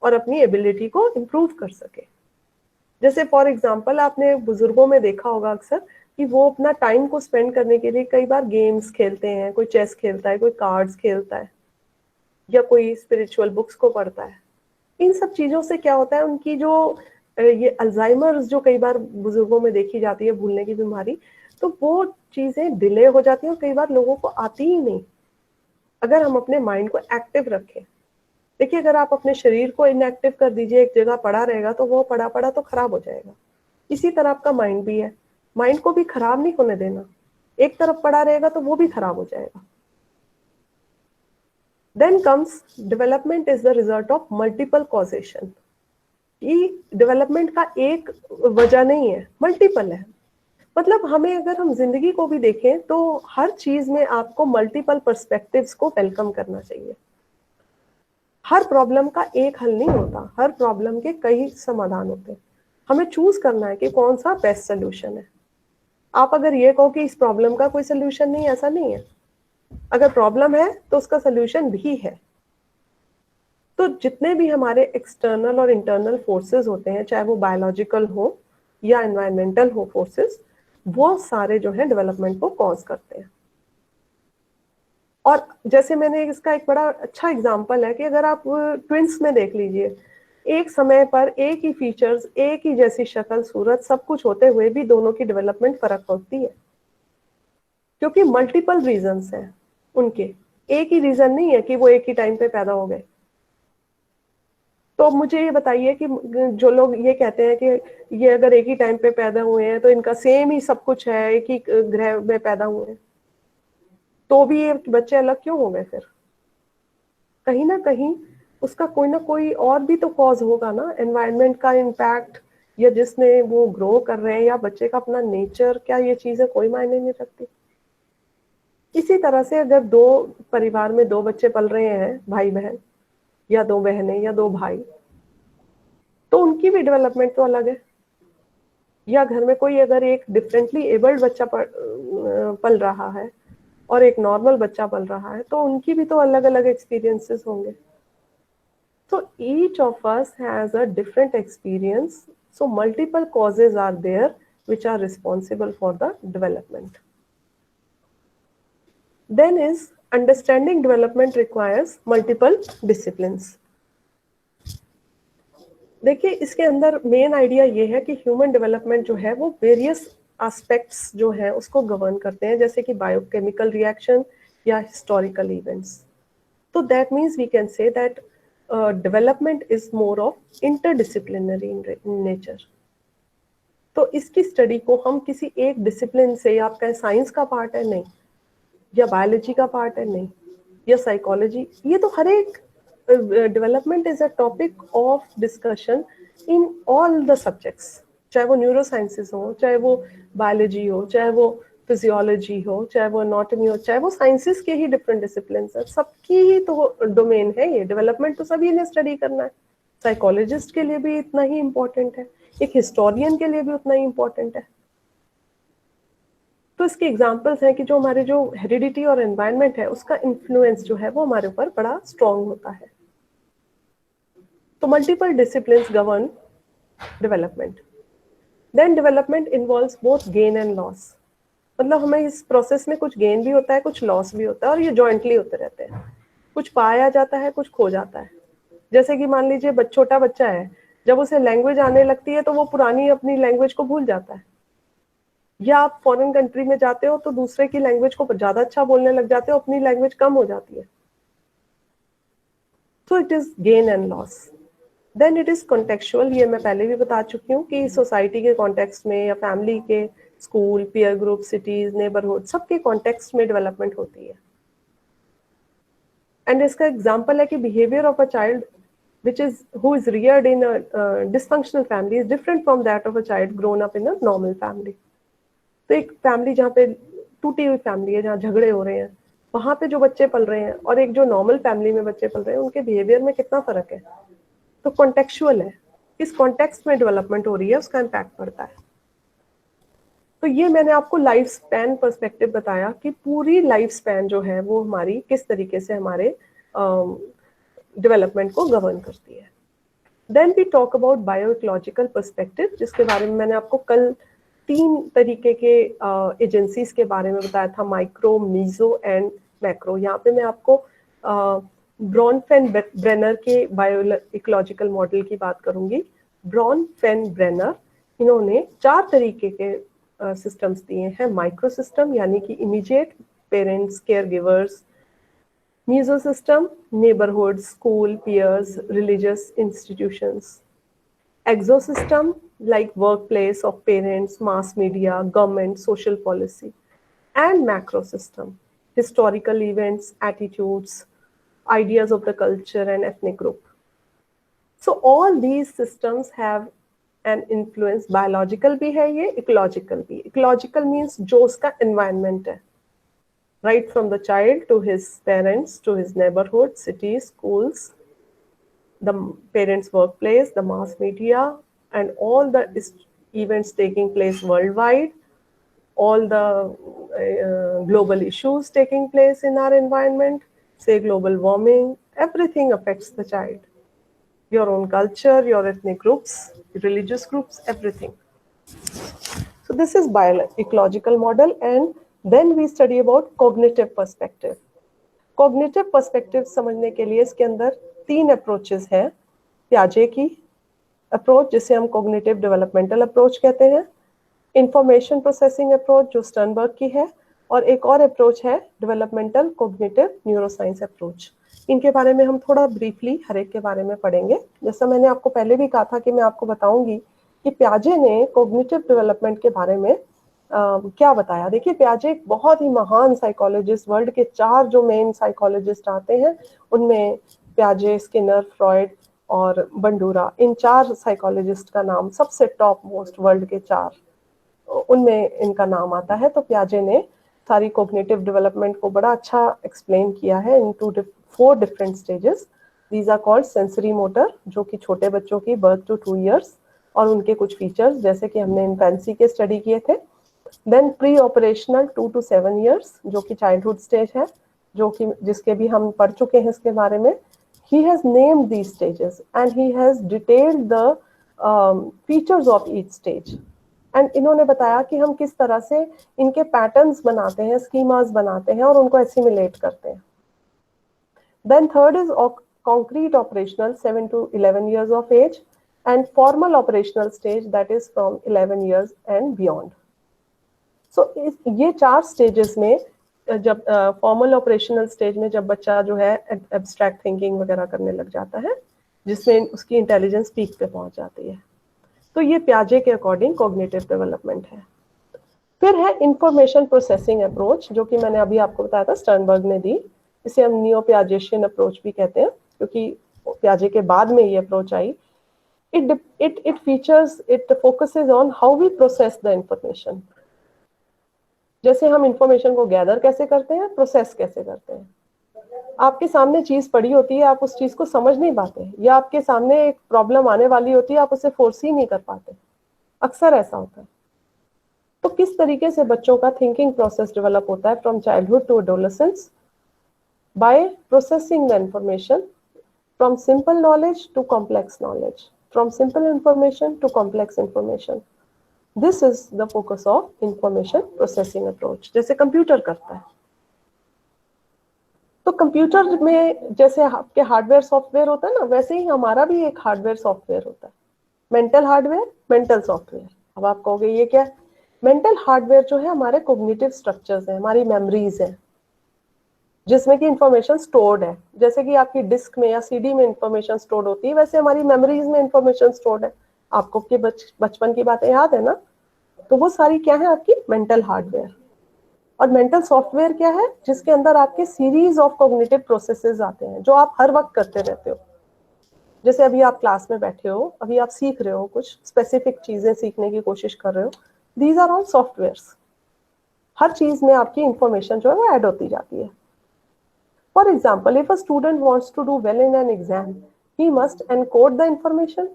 S2: और अपनी एबिलिटी को इम्प्रूव कर सकें. जैसे फॉर एग्जांपल आपने बुजुर्गों में देखा होगा अक्सर कि वो अपना टाइम को स्पेंड करने के लिए कई बार गेम्स खेलते हैं. कोई चेस खेलता है, कोई कार्ड्स खेलता है, या कोई स्पिरिचुअल बुक्स को पढ़ता है. इन सब चीजों से क्या होता है, उनकी जो ये अल्जाइमर्स जो कई बार बुजुर्गों में देखी जाती है, भूलने की बीमारी, तो वो चीजें डिले हो जाती हैं और कई बार लोगों को आती ही नहीं अगर हम अपने माइंड को एक्टिव रखें. देखिए, अगर आप अपने शरीर को इनएक्टिव कर दीजिए, एक जगह पड़ा रहेगा तो वो पड़ा पड़ा तो खराब हो जाएगा. इसी तरह आपका माइंड भी है, माइंड को भी खराब नहीं होने देना. एक तरफ पड़ा रहेगा तो वो भी खराब हो जाएगा. Then comes development is the result of multiple causation. ये डेवलपमेंट का एक वजह नहीं है, मल्टीपल है. मतलब हमें अगर हम जिंदगी को भी देखें तो हर चीज में आपको मल्टीपल पर्सपेक्टिव्स को वेलकम करना चाहिए. हर प्रॉब्लम का एक हल नहीं होता, हर प्रॉब्लम के कई समाधान होते हैं. हमें चूज करना है कि कौन सा बेस्ट सोल्यूशन है. आप अगर ये कहो कि इस प्रॉब्लम का कोई सोल्यूशन नहीं, ऐसा नहीं है. अगर प्रॉब्लम है तो उसका सोल्यूशन भी है. तो जितने भी हमारे एक्सटर्नल और इंटरनल फोर्सेस होते हैं, चाहे वो बायोलॉजिकल हो या एनवायरमेंटल हो फोर्सेस, वो सारे जो है डेवलपमेंट को कॉज करते हैं. और जैसे मैंने इसका एक बड़ा अच्छा एग्जांपल है कि अगर आप ट्विंस में देख लीजिए, एक समय पर एक ही फीचर्स, एक ही जैसी शक्ल, सूरत, सब कुछ होते हुए भी दोनों की डेवलपमेंट फर्क होती है, क्योंकि मल्टीपल रीजंस हैं उनके. एक ही रीजन नहीं है कि वो एक ही टाइम पे पैदा हो गए. तो मुझे ये बताइए कि जो लोग ये कहते हैं कि ये अगर एक ही टाइम पे पैदा हुए हैं तो इनका सेम ही सब कुछ है, एक ही ग्रह में पैदा हुए हैं, तो भी ये बच्चे अलग क्यों हो गए? फिर कहीं ना कहीं उसका कोई ना कोई और भी तो कॉज होगा ना. एनवायरनमेंट का इम्पैक्ट, या जिसमें वो ग्रो कर रहे हैं, या बच्चे का अपना नेचर, क्या ये चीजें कोई मायने नहीं रखती. इसी तरह से अगर दो परिवार में दो बच्चे पल रहे हैं, भाई बहन, या दो बहनें या दो भाई, तो उनकी भी डेवलपमेंट तो अलग है. या घर में कोई अगर एक डिफरेंटली एबल्ड बच्चा पल रहा है और एक नॉर्मल बच्चा पल रहा है, तो उनकी भी तो अलग अलग एक्सपीरियंसेस होंगे. तो each of us has a different experience. So multiple causes are there which are responsible for the development. Then is understanding development requires multiple disciplines. देखिए, इसके अंदर मेन आइडिया ये है कि ह्यूमन डेवलपमेंट जो है वो वेरियस एस्पेक्ट्स जो है उसको गवर्न करते हैं, जैसे कि बायोकेमिकल रिएक्शन या हिस्टोरिकल इवेंट्स. तो that means we can say that development is more of interdisciplinary in nature. तो इसकी स्टडी को हम किसी एक डिसिप्लिन से, या आप कहें साइंस का पार्ट है नहीं, या बायोलॉजी का पार्ट है नहीं, या साइकोलॉजी, ये तो हर एक development is a topic of discussion in all the subjects, चाहे वो न्यूरो साइंसेस हो, चाहे वो बायोलॉजी हो, चाहे वो फिजियोलॉजी हो, चाहे वो एनाटॉमी हो, चाहे वो साइंसेस के ही डिफरेंट डिसिप्लिन है, सबकी ही तो डोमेन है ये। डेवलपमेंट तो सभी ने स्टडी करना है। साइकोलॉजिस्ट के लिए भी इतना ही इम्पोर्टेंट है, एक हिस्टोरियन के लिए भी उतना ही इम्पोर्टेंट है। तो इसके एग्जांपल्स हैं कि जो हमारे जो हेरिडिटी और एनवायरनमेंट है उसका इन्फ्लुएंस जो है वो हमारे ऊपर बड़ा स्ट्रॉन्ग होता है। तो multiple disciplines govern development. Then development involves both gain and loss, मतलब हमें इस प्रोसेस में कुछ गेन भी होता है, कुछ लॉस भी होता है, और ये जॉइंटली होते रहते हैं। कुछ पाया जाता है, कुछ खो जाता है। जैसे कि मान लीजिए छोटा बच्चा है, जब उसे लैंग्वेज आने लगती है तो वो पुरानी अपनी लैंग्वेज को भूल जाता है, या आप फॉरेन कंट्री में जाते हो तो दूसरे की लैंग्वेज को ज्यादा अच्छा बोलने लग जाते हो, अपनी लैंग्वेज कम हो जाती है। तो it is gain and loss. Then it is contextual, ये मैं पहले भी बता चुकी हूँ कि सोसाइटी के कॉन्टेक्स्ट में, या फैमिली के, school, peer group, cities, neighbourhood, सबके कॉन्टेक्स्ट में डेवलपमेंट होती है। एंड इसका एग्जाम्पल है कि behaviour of a child which is who is reared in a dysfunctional family is different from that of a child grown up in a normal family. तो एक family जहाँ पे टूटी हुई फैमिली है, जहाँ झगड़े हो रहे हैं, वहां पे जो बच्चे पल रहे हैं और एक जो नॉर्मल फैमिली में बच्चे पल रहे हैं, उनके बिहेवियर में कितना फर्क है। तो कॉन्टेक्चुअल है, किस कॉन्टेक्स्ट में डेवलपमेंट हो रही है उसका इम्पैक्ट पड़ता है। तो ये मैंने आपको लाइफ स्पैन पर्सपेक्टिव बताया कि पूरी लाइफ स्पैन जो है वो हमारी किस तरीके से हमारे डेवलपमेंट को गवर्न करती है। Then we talk about bioecological perspective, जिसके बारे में मैंने आपको कल 3 तरीके के एजेंसीज के बारे में बताया था, माइक्रो, मीजो एंड मैक्रो। यहाँ पे मैं आपको ब्रॉनफेन-ब्रेनर के बायोइकोलॉजिकल मॉडल की बात करूंगी। ब्रॉनफेन-ब्रेनर, इन्होंने 4 तरीके के सिस्टम्स दिए हैं। माइक्रो सिस्टम यानी कि immediate parents, care givers, Meso system, neighborhoods, school, peers, religious institutions. Exosystem, like workplace of parents, mass media, government, social policy. And macro system, historical events, attitudes, ideas of the culture and ethnic group. So all these systems have an influence. Biological भी है ये, ecological भी। Ecological means जो उसका environment है, right from the child to his parents, to his neighborhood, cities, schools, the parents' workplace, the mass media, and all the events taking place worldwide, all the global issues taking place in our environment, say global warming, everything affects the child. Your own culture, your ethnic groups, religious groups, everything. So this is bioecological model, and then we study about cognitive perspective. Cognitive perspective समझने के लिए इसके अंदर 3 approaches हैं। प्याजे की approach, जिसे हम cognitive developmental approach कहते हैं, इंफॉर्मेशन प्रोसेसिंग अप्रोच जो स्टर्नबर्ग की है, और एक और अप्रोच है डेवलपमेंटल कॉग्निटिव न्यूरोसाइंस अप्रोच। इनके बारे में हम थोड़ा ब्रीफली हर एक के बारे में पढ़ेंगे। जैसा मैंने आपको पहले भी कहा था कि मैं आपको बताऊंगी कि प्याजे ने कॉग्निटिव डेवलपमेंट के बारे में क्या बताया। देखिए, प्याजे एक बहुत ही महान साइकोलॉजिस्ट, वर्ल्ड के 4 जो मेन साइकोलॉजिस्ट आते हैं उनमें प्याजे, स्किनर, फ्रॉइड और बंडूरा, इन 4 साइकोलॉजिस्ट का नाम सबसे टॉप मोस्ट, वर्ल्ड के 4 उनमें इनका नाम आता है। तो प्याजे ने सारी कॉग्निटिव डेवलपमेंट को बड़ा अच्छा एक्सप्लेन किया है in 4 different stages. These are called sensory motor, जो कि छोटे बच्चों की बर्थ टू 2 इयर्स, और उनके कुछ फीचर्स जैसे कि हमने इन्फेंसी के स्टडी किए थे। Then pre operational 2 to 7 years, जो कि चाइल्डहुड स्टेज है, जो कि जिसके भी हम पढ़ चुके हैं इसके बारे में। He has named these stages and he has detailed the features of each stage. And इन्होंने बताया कि हम किस तरह से इनके पैटर्न्स बनाते हैं, स्कीमास बनाते हैं और उनको एसिमिलेट करते हैं। Then third is concrete operational 7 to 11 years of age, and formal operational stage that is from 11 years and beyond. So ये 4 स्टेजेस में जब फॉर्मल ऑपरेशनल स्टेज में जब बच्चा जो है एब्स्ट्रैक्ट थिंकिंग वगैरह करने लग जाता है, जिसमें उसकी इंटेलिजेंस पीक पे पहुंच जाती है। तो ये पियाजे के अकॉर्डिंग कॉग्निटिव डेवलपमेंट है। फिर है इंफॉर्मेशन प्रोसेसिंग अप्रोच, जो कि मैंने अभी आपको बताया था स्टर्नबर्ग ने दी। इसे हम नियो पियाजेशियन अप्रोच भी कहते हैं, क्योंकि पियाजे के बाद में ये approach I. it focuses on how we process the information। जैसे हम इंफॉर्मेशन को गैदर कैसे करते हैं, प्रोसेस कैसे करते हैं। आपके सामने चीज पड़ी होती है, आप उस चीज को समझ नहीं पाते, या आपके सामने एक प्रॉब्लम आने वाली होती है, आप उसे फोर्सी नहीं कर पाते, अक्सर ऐसा होता है। तो किस तरीके से बच्चों का थिंकिंग प्रोसेस डेवलप होता है from childhood to adolescence, by processing the information from simple knowledge to complex knowledge, from simple information to complex information. This is the focus of information processing approach, जैसे computer करता है। तो computer में जैसे आपके hardware software होता है ना, वैसे ही हमारा भी एक हार्डवेयर सॉफ्टवेयर होता है, मेंटल हार्डवेयर, मेंटल सॉफ्टवेयर। अब आप कहोगे ये क्या है? मेंटल हार्डवेयर जो है हमारे कोग्निटिव स्ट्रक्चर्स हैं, हमारी मेमोरीज हैं, जिसमें कि इंफॉर्मेशन स्टोर्ड है। जैसे कि आपकी डिस्क में या सीडी में इंफॉर्मेशन स्टोर्ड होती है, वैसे हमारी मेमोरीज में इंफॉर्मेशन स्टोर्ड है। आपको के बचपन की बातें याद है ना, तो वो सारी क्या है? आपकी मेंटल हार्डवेयर। और मेंटल सॉफ्टवेयर क्या है? जिसके अंदर आपके सीरीज ऑफ कॉग्निटिव प्रोसेसेस आते हैं, जो आप हर वक्त करते रहते हो। जैसे अभी आप क्लास में बैठे हो, अभी आप सीख रहे हो, कुछ स्पेसिफिक चीजें सीखने की कोशिश कर रहे हो, दीज आर ऑल सॉफ्टवेयर्स। हर चीज में आपकी इंफॉर्मेशन जो है वो ऐड होती जाती है। For example, if a student wants to do well in an exam, he must encode the information,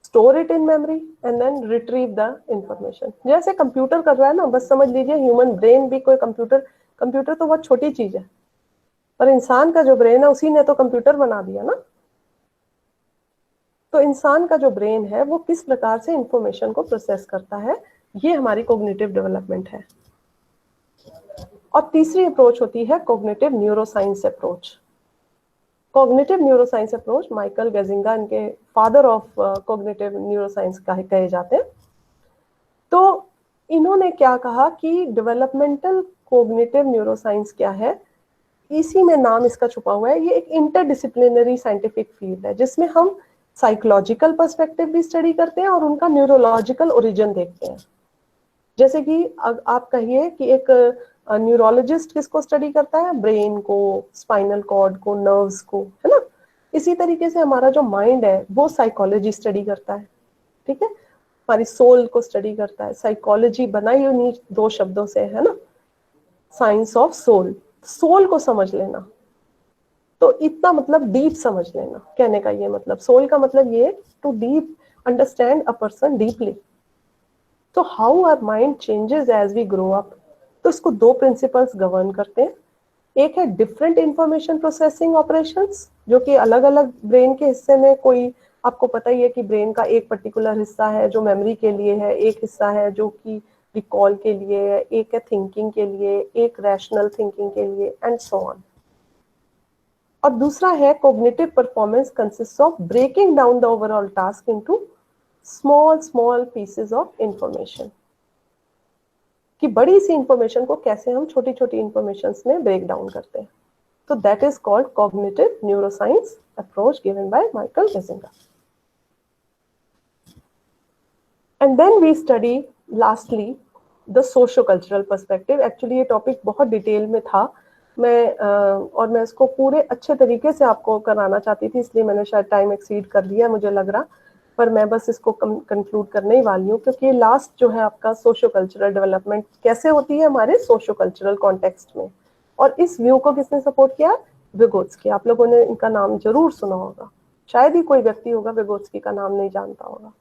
S2: store it in memory and then retrieve the information. जैसे कंप्यूटर कर रहा है ना, बस समझ लीजिए ह्यूमन ब्रेन भी कोई कंप्यूटर तो बहुत छोटी चीज है, पर इंसान का जो ब्रेन है उसी ने तो कंप्यूटर बना दिया ना। तो इंसान का जो ब्रेन है वो किस प्रकार से इंफॉर्मेशन को प्रोसेस करता है, ये हमारी कोग्निटिव डेवलपमेंट है। और तीसरी अप्रोच होती है cognitive neuroscience approach. Cognitive neuroscience approach Michael Gazzaniga इनके फादर ऑफ कॉग्निटिव न्यूरोसाइंस कहे जाते हैं। तो इन्होंने क्या कहा कि डेवलपमेंटल कॉग्निटिव न्यूरोसाइंस क्या है, इसी में नाम इसका छुपा हुआ है। ये एक इंटरडिसिप्लिनरी साइंटिफिक फील्ड है, जिसमें हम साइकोलॉजिकल पर्सपेक्टिव भी स्टडी करते हैं और उनका न्यूरोलॉजिकल ओरिजिन देखते हैं। जैसे कि आप कहिए कि एक न्यूरोलॉजिस्ट किसको स्टडी करता है? ब्रेन को, स्पाइनल कॉर्ड को, नर्व्स को, है ना। इसी तरीके से हमारा जो माइंड है वो साइकोलॉजी स्टडी करता है, ठीक है। हमारी सोल को स्टडी करता है। साइकोलॉजी बनाई उन्हीं दो शब्दों से है ना, साइंस ऑफ सोल। सोल को समझ लेना, तो इतना मतलब डीप समझ लेना, कहने का ये मतलब। सोल का मतलब ये to deep understand a person deeply. तो how our mind changes as we grow up, तो इसको दो प्रिंसिपल्स गवर्न करते हैं। एक है डिफरेंट इंफॉर्मेशन प्रोसेसिंग ऑपरेशंस, जो कि अलग अलग ब्रेन के हिस्से में, कोई आपको पता ही है कि ब्रेन का एक पर्टिकुलर हिस्सा है जो मेमोरी के लिए है, एक हिस्सा है जो कि रिकॉल के लिए है, एक है थिंकिंग के लिए, एक रैशनल थिंकिंग के लिए, एंड सो ऑन। और दूसरा है cognitive performance consist of breaking down the overall task into small pieces of information, कि बड़ी सी इंफॉर्मेशन को कैसे हम छोटी छोटी इंफॉर्मेशन में ब्रेक डाउन करते हैं। तो that is called cognitive neuroscience approach given by Michael Gazzaniga. And then we study lastly the socio cultural perspective. Actually ये टॉपिक बहुत डिटेल में था, और मैं इसको पूरे अच्छे तरीके से आपको कराना चाहती थी, इसलिए मैंने शायद टाइम एक्सीड कर लिया मुझे लग रहा, पर मैं बस इसको कंक्लूड करने ही वाली हूँ। क्योंकि लास्ट जो है आपका सोशो कल्चरल डेवलपमेंट कैसे होती है हमारे सोशो कल्चरल कॉन्टेक्स्ट में, और इस व्यू को किसने सपोर्ट किया? विगोत्स्की। आप लोगों ने इनका नाम जरूर सुना होगा, शायद ही कोई व्यक्ति होगा विगोत्स्की का नाम नहीं जानता होगा।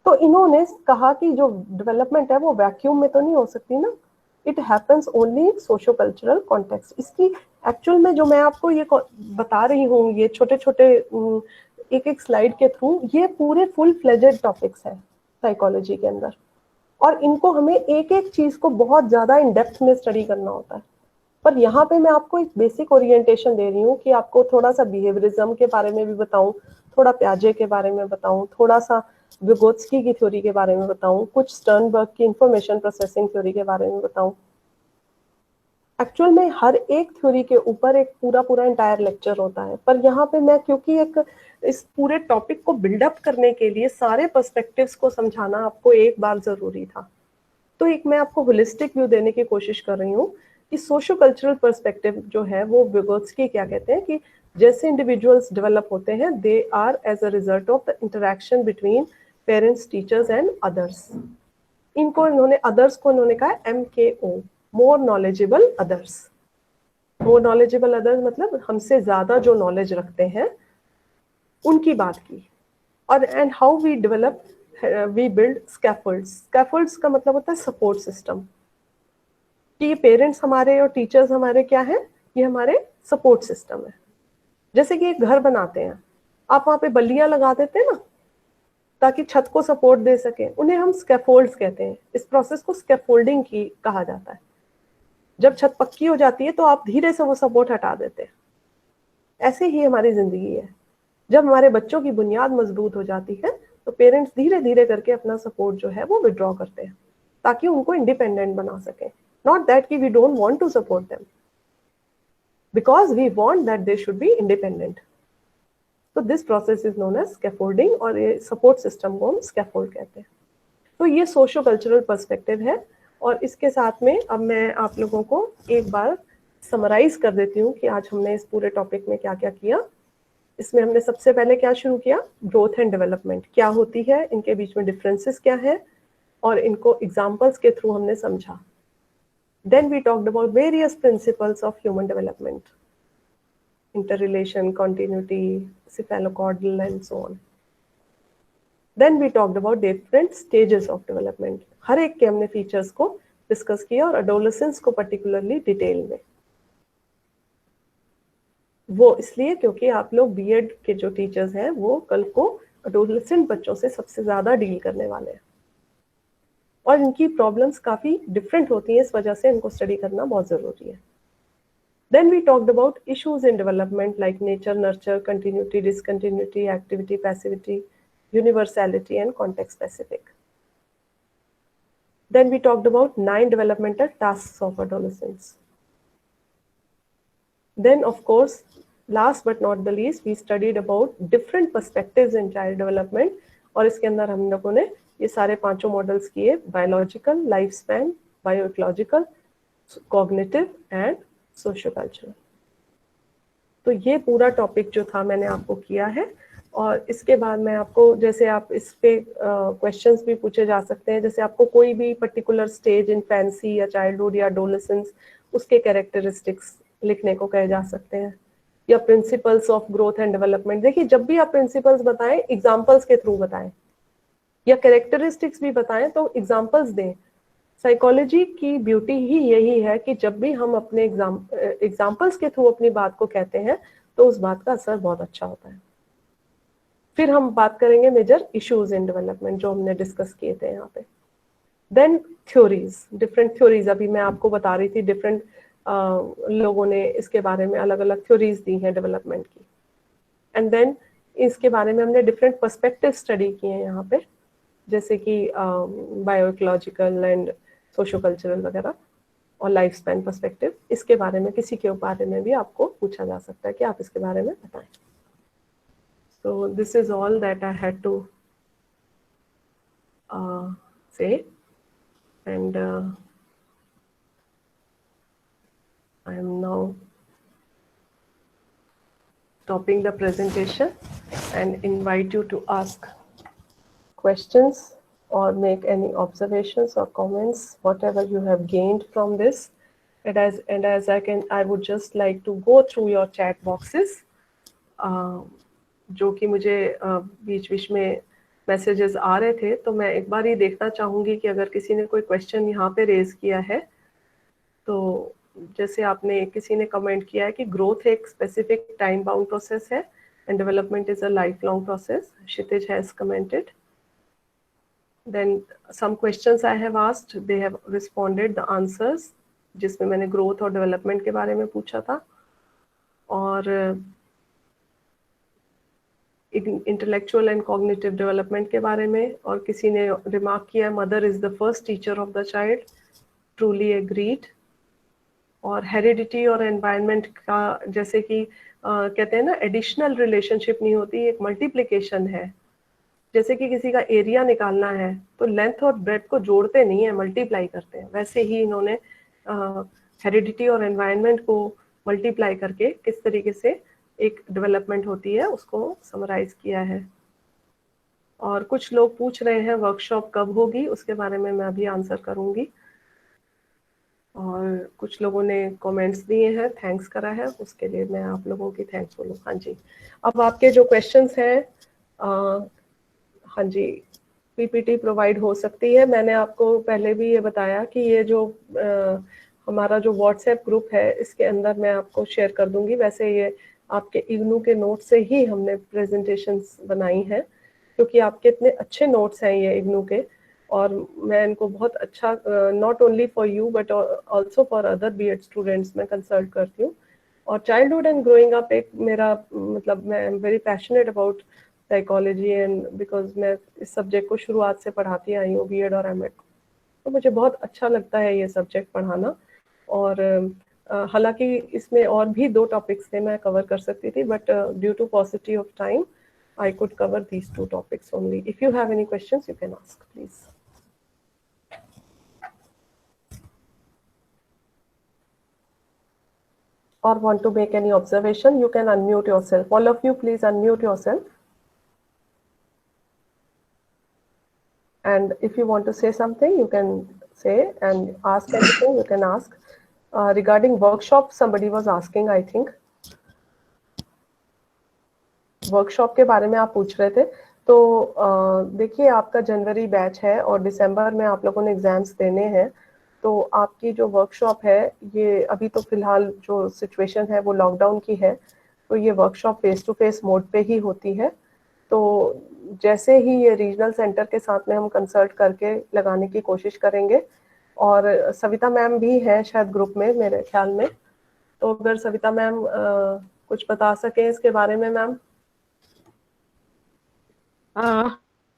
S2: तो इन्होंने कहा कि जो डेवलपमेंट है वो वैक्यूम में तो नहीं हो सकती ना, it happens only in socio cultural context. इसकी एक्चुअल में जो मैं आपको ये बता रही हूँ, ये छोटे छोटे एक एक स्लाइड के थ्रू, ये पूरे फुल फ्लेजेड टॉपिक्स हैं साइकोलॉजी के अंदर, और इनको हमें एक एक चीज को बहुत ज्यादा इन डेप्थ में स्टडी करना होता है। पर यहाँ पे मैं आपको एक बेसिक ओरिएंटेशन दे रही हूँ कि आपको थोड़ा सा बिहेवियरिज्म के बारे में भी बताऊं, थोड़ा प्याजे के बारे में बताऊं, थोड़ा सा विगोत्स्की की थ्योरी के बारे में बताऊं, कुछ स्टर्नबर्ग की इंफॉर्मेशन प्रोसेसिंग थ्योरी के बारे में बताऊं। एक्चुअल में हर एक थ्योरी के ऊपर एक पूरा पूरा एंटायर लेक्चर होता है, पर यहाँ पे मैं क्योंकि एक इस पूरे टॉपिक को बिल्डअप करने के लिए सारे पर्सपेक्टिव्स को समझाना आपको एक बार जरूरी था, तो एक मैं आपको होलिस्टिक व्यू देने की कोशिश कर रही हूँ कि सोशो कल्चरल पर्सपेक्टिव जो है वो विगोत्स्की क्या कहते हैं कि जैसे इंडिविजुअल्स डेवलप होते हैं they are as a result of the interaction between parents, teachers and others. इनको इन्होंने अदर्स को इन्होंने कहा MKO, more knowledgeable others. More knowledgeable others मतलब हमसे ज्यादा जो नॉलेज रखते हैं उनकी बात की। और and how we develop, we build scaffolds. Scaffolds का मतलब होता है सपोर्ट सिस्टम, कि ये पेरेंट्स हमारे और टीचर्स हमारे क्या है, ये हमारे सपोर्ट सिस्टम है। जैसे कि एक घर बनाते हैं, आप वहां पे बल्लियां लगा देते हैं ना ताकि छत को सपोर्ट दे सके, उन्हें हम स्कैफोल्ड्स कहते हैं। इस प्रोसेस को स्कैफोल्डिंग की कहा जाता है। जब छत पक्की हो जाती है तो आप धीरे से वो सपोर्ट हटा देते हैं। ऐसे ही हमारी जिंदगी है, जब हमारे बच्चों की बुनियाद मजबूत हो जाती है तो पेरेंट्स धीरे धीरे करके अपना सपोर्ट जो है वो विड्रॉ करते हैं ताकि उनको इंडिपेंडेंट बना सके। नॉट दैट कि we don't want to support them, because we want that they should be independent. तो this process is known as scaffolding, और ये सपोर्ट सिस्टम को हम स्कैफोल्ड कहते हैं। तो ये सोशो कल्चरल पर्सपेक्टिव है। और इसके साथ में अब मैं आप लोगों को एक बार समराइज कर देती हूँ कि आज हमने इस पूरे टॉपिक में क्या क्या किया। इसमें हमने सबसे पहले क्या शुरू किया, ग्रोथ एंड डेवलपमेंट क्या होती है, इनके बीच में डिफरेंसेस क्या है, और इनको एग्जाम्पल्स के थ्रू हमने समझा। Then we talked about various principles of human development, interrelation, continuity, cephalocaudal, and so on. Then we talked about different stages of development. हर एक के हमने फीचर्स को डिस्कस किया, और adolescence को particularly डिटेल में। वो इसलिए क्योंकि आप लोग बीएड के जो टीचर्स हैं वो कल को adolescent बच्चों से सबसे ज्यादा डील करने वाले हैं, और इनकी प्रॉब्लम्स काफी डिफरेंट होती हैं, इस वजह से इनको स्टडी करना बहुत जरूरी है। Then we talked about issues in development like nature, nurture, continuity, discontinuity, activity, passivity, universality, and context specific. Then we talked about 9 developmental tasks of adolescence. Then, of course, last but not the least, we studied about different perspectives in child development. और इसके अंदर हम लोगों ने ये सारे पांचों models किए, biological, life span, bioecological, cognitive and socio cultural. तो ये पूरा टॉपिक जो था मैंने आपको किया है। और इसके बाद मैं आपको, जैसे आप इस पे क्वेश्चंस भी पूछे जा सकते हैं, जैसे आपको कोई भी पर्टिकुलर स्टेज इन फैंसी या चाइल्डहुड या एडोलेसेंस, उसके कैरेक्टरिस्टिक्स लिखने को कहे जा सकते हैं, या principles of growth and development. देखिए, जब भी आप प्रिंसिपल्स बताएं एग्जाम्पल्स के थ्रू बताएं, या कैरेक्टरिस्टिक्स भी बताएं तो एग्जाम्पल्स दें। साइकोलॉजी की ब्यूटी ही यही है कि जब भी हम अपने एग्जाम्पल्स के थ्रू अपनी बात को कहते हैं तो उस बात का असर बहुत अच्छा होता है। फिर हम बात करेंगे मेजर इश्यूज इन डेवलपमेंट जो हमने डिस्कस किए थे यहाँ पे। देन थ्योरीज, डिफरेंट थ्योरीज, अभी मैं आपको बता रही थी डिफरेंट लोगों ने इसके बारे में अलग अलग थ्योरीज दी हैं डेवलपमेंट की। एंड देन इसके बारे में हमने डिफरेंट पर्सपेक्टिव स्टडी किए हैं यहाँ पे, जैसे कि बायोइकोलॉजिकल एंड सोशो कल्चरल वगैरह, और लाइफ स्पैन पर्सपेक्टिव। इसके बारे में किसी के बारे में भी आपको पूछा जा सकता है कि आप इसके बारे में बताएं। So this is all that I had to say, and I am now stopping the presentation and invite you to ask questions or make any observations or comments, whatever you have gained from this. And as I would just like to go through your chat boxes, जो कि मुझे बीच बीच में messages आ रहे थे, तो मैं एक बार ही देखना चाहूँगी कि अगर किसी ने कोई क्वेश्चन यहाँ पे रेज किया है। तो जैसे आपने, किसी ने कमेंट किया है कि ग्रोथ एक स्पेसिफिक टाइम बाउंड प्रोसेस है and development is a life long process, Kshitij has commented. Then some questions I have asked, they have responded the answers, जिसमें मैंने ग्रोथ और डेवलपमेंट के बारे में पूछा था, और इंटेलेक्चुअल एंड कॉग्निटिव डेवलपमेंट के बारे में। और किसी ने रिमार्क किया, mother is the first teacher of the child, truly agreed. और हेरिडिटी और एनवायरनमेंट का, जैसे कि कहते हैं ना एडिशनल रिलेशनशिप नहीं होती, एक मल्टीप्लिकेशन है। जैसे कि किसी का एरिया निकालना है तो लेंथ और ब्रेथ को जोड़ते नहीं है, मल्टीप्लाई करते हैं, वैसे ही इन्होंने हेरिडिटी और एनवायरनमेंट को मल्टीप्लाई करके किस तरीके से एक डेवलपमेंट होती है उसको समराइज किया है। और कुछ लोग पूछ रहे हैं वर्कशॉप कब होगी, उसके बारे में मैं अभी आंसर करूंगी। और कुछ लोगों ने कमेंट्स दिए हैं, थैंक्स करा है, उसके लिए मैं आप लोगों की थैंक्स बोलूँ। हाँ जी, अब आपके जो क्वेश्चंस हैं, हाँ जी, पीपीटी प्रोवाइड हो सकती है। मैंने आपको पहले भी ये बताया कि ये जो हमारा जो व्हाट्सएप ग्रुप है इसके अंदर मैं आपको शेयर कर दूंगी। वैसे ये आपके इग्नू के नोट से ही हमने प्रेजेंटेशंस बनाई हैं, क्योंकि आपके इतने अच्छे नोट्स हैं ये इग्नू के, और मैं इनको बहुत अच्छा, not only for you but also for other BEd students मैं कंसल्ट करती हूँ। और चाइल्डहुड एंड ग्रोइंग अप एक मेरा मतलब, मैं very passionate about psychology and because मैं इस सब्जेक्ट को शुरुआत से पढ़ाती आई हूँ बीएड और एमएड, तो मुझे बहुत अच्छा लगता है ये सब्जेक्ट पढ़ाना। और हालांकि इसमें और भी 2 टॉपिक्स थे मैं कवर कर सकती थी, but due to paucity of time I could cover these 2 topics only. If you have any questions, you can ask, please. Or want to make any observation, you can unmute yourself. All of you, please unmute yourself. And if you want to say something, you can say, and ask anything, you can ask. Regarding workshop, somebody was asking, I think. Workshop के बारे में आप पूछ रहे थे। तो देखिए, आपका जनवरी बैच है और दिसंबर में आप लोगों ने एग्जाम्स देने हैं, तो आपकी जो वर्कशॉप है ये अभी तो फिलहाल जो सिचुएशन है वो लॉकडाउन की है, तो ये workshop face to face mode पे ही होती है। तो जैसे ही ये रीजनल सेंटर के साथ में हम कंसल्ट करके लगाने की कोशिश करेंगे, और सविता मैम भी है शायद ग्रुप में मेरे ख्याल में, तो अगर सविता मैम कुछ बता सके इसके बारे में मैम।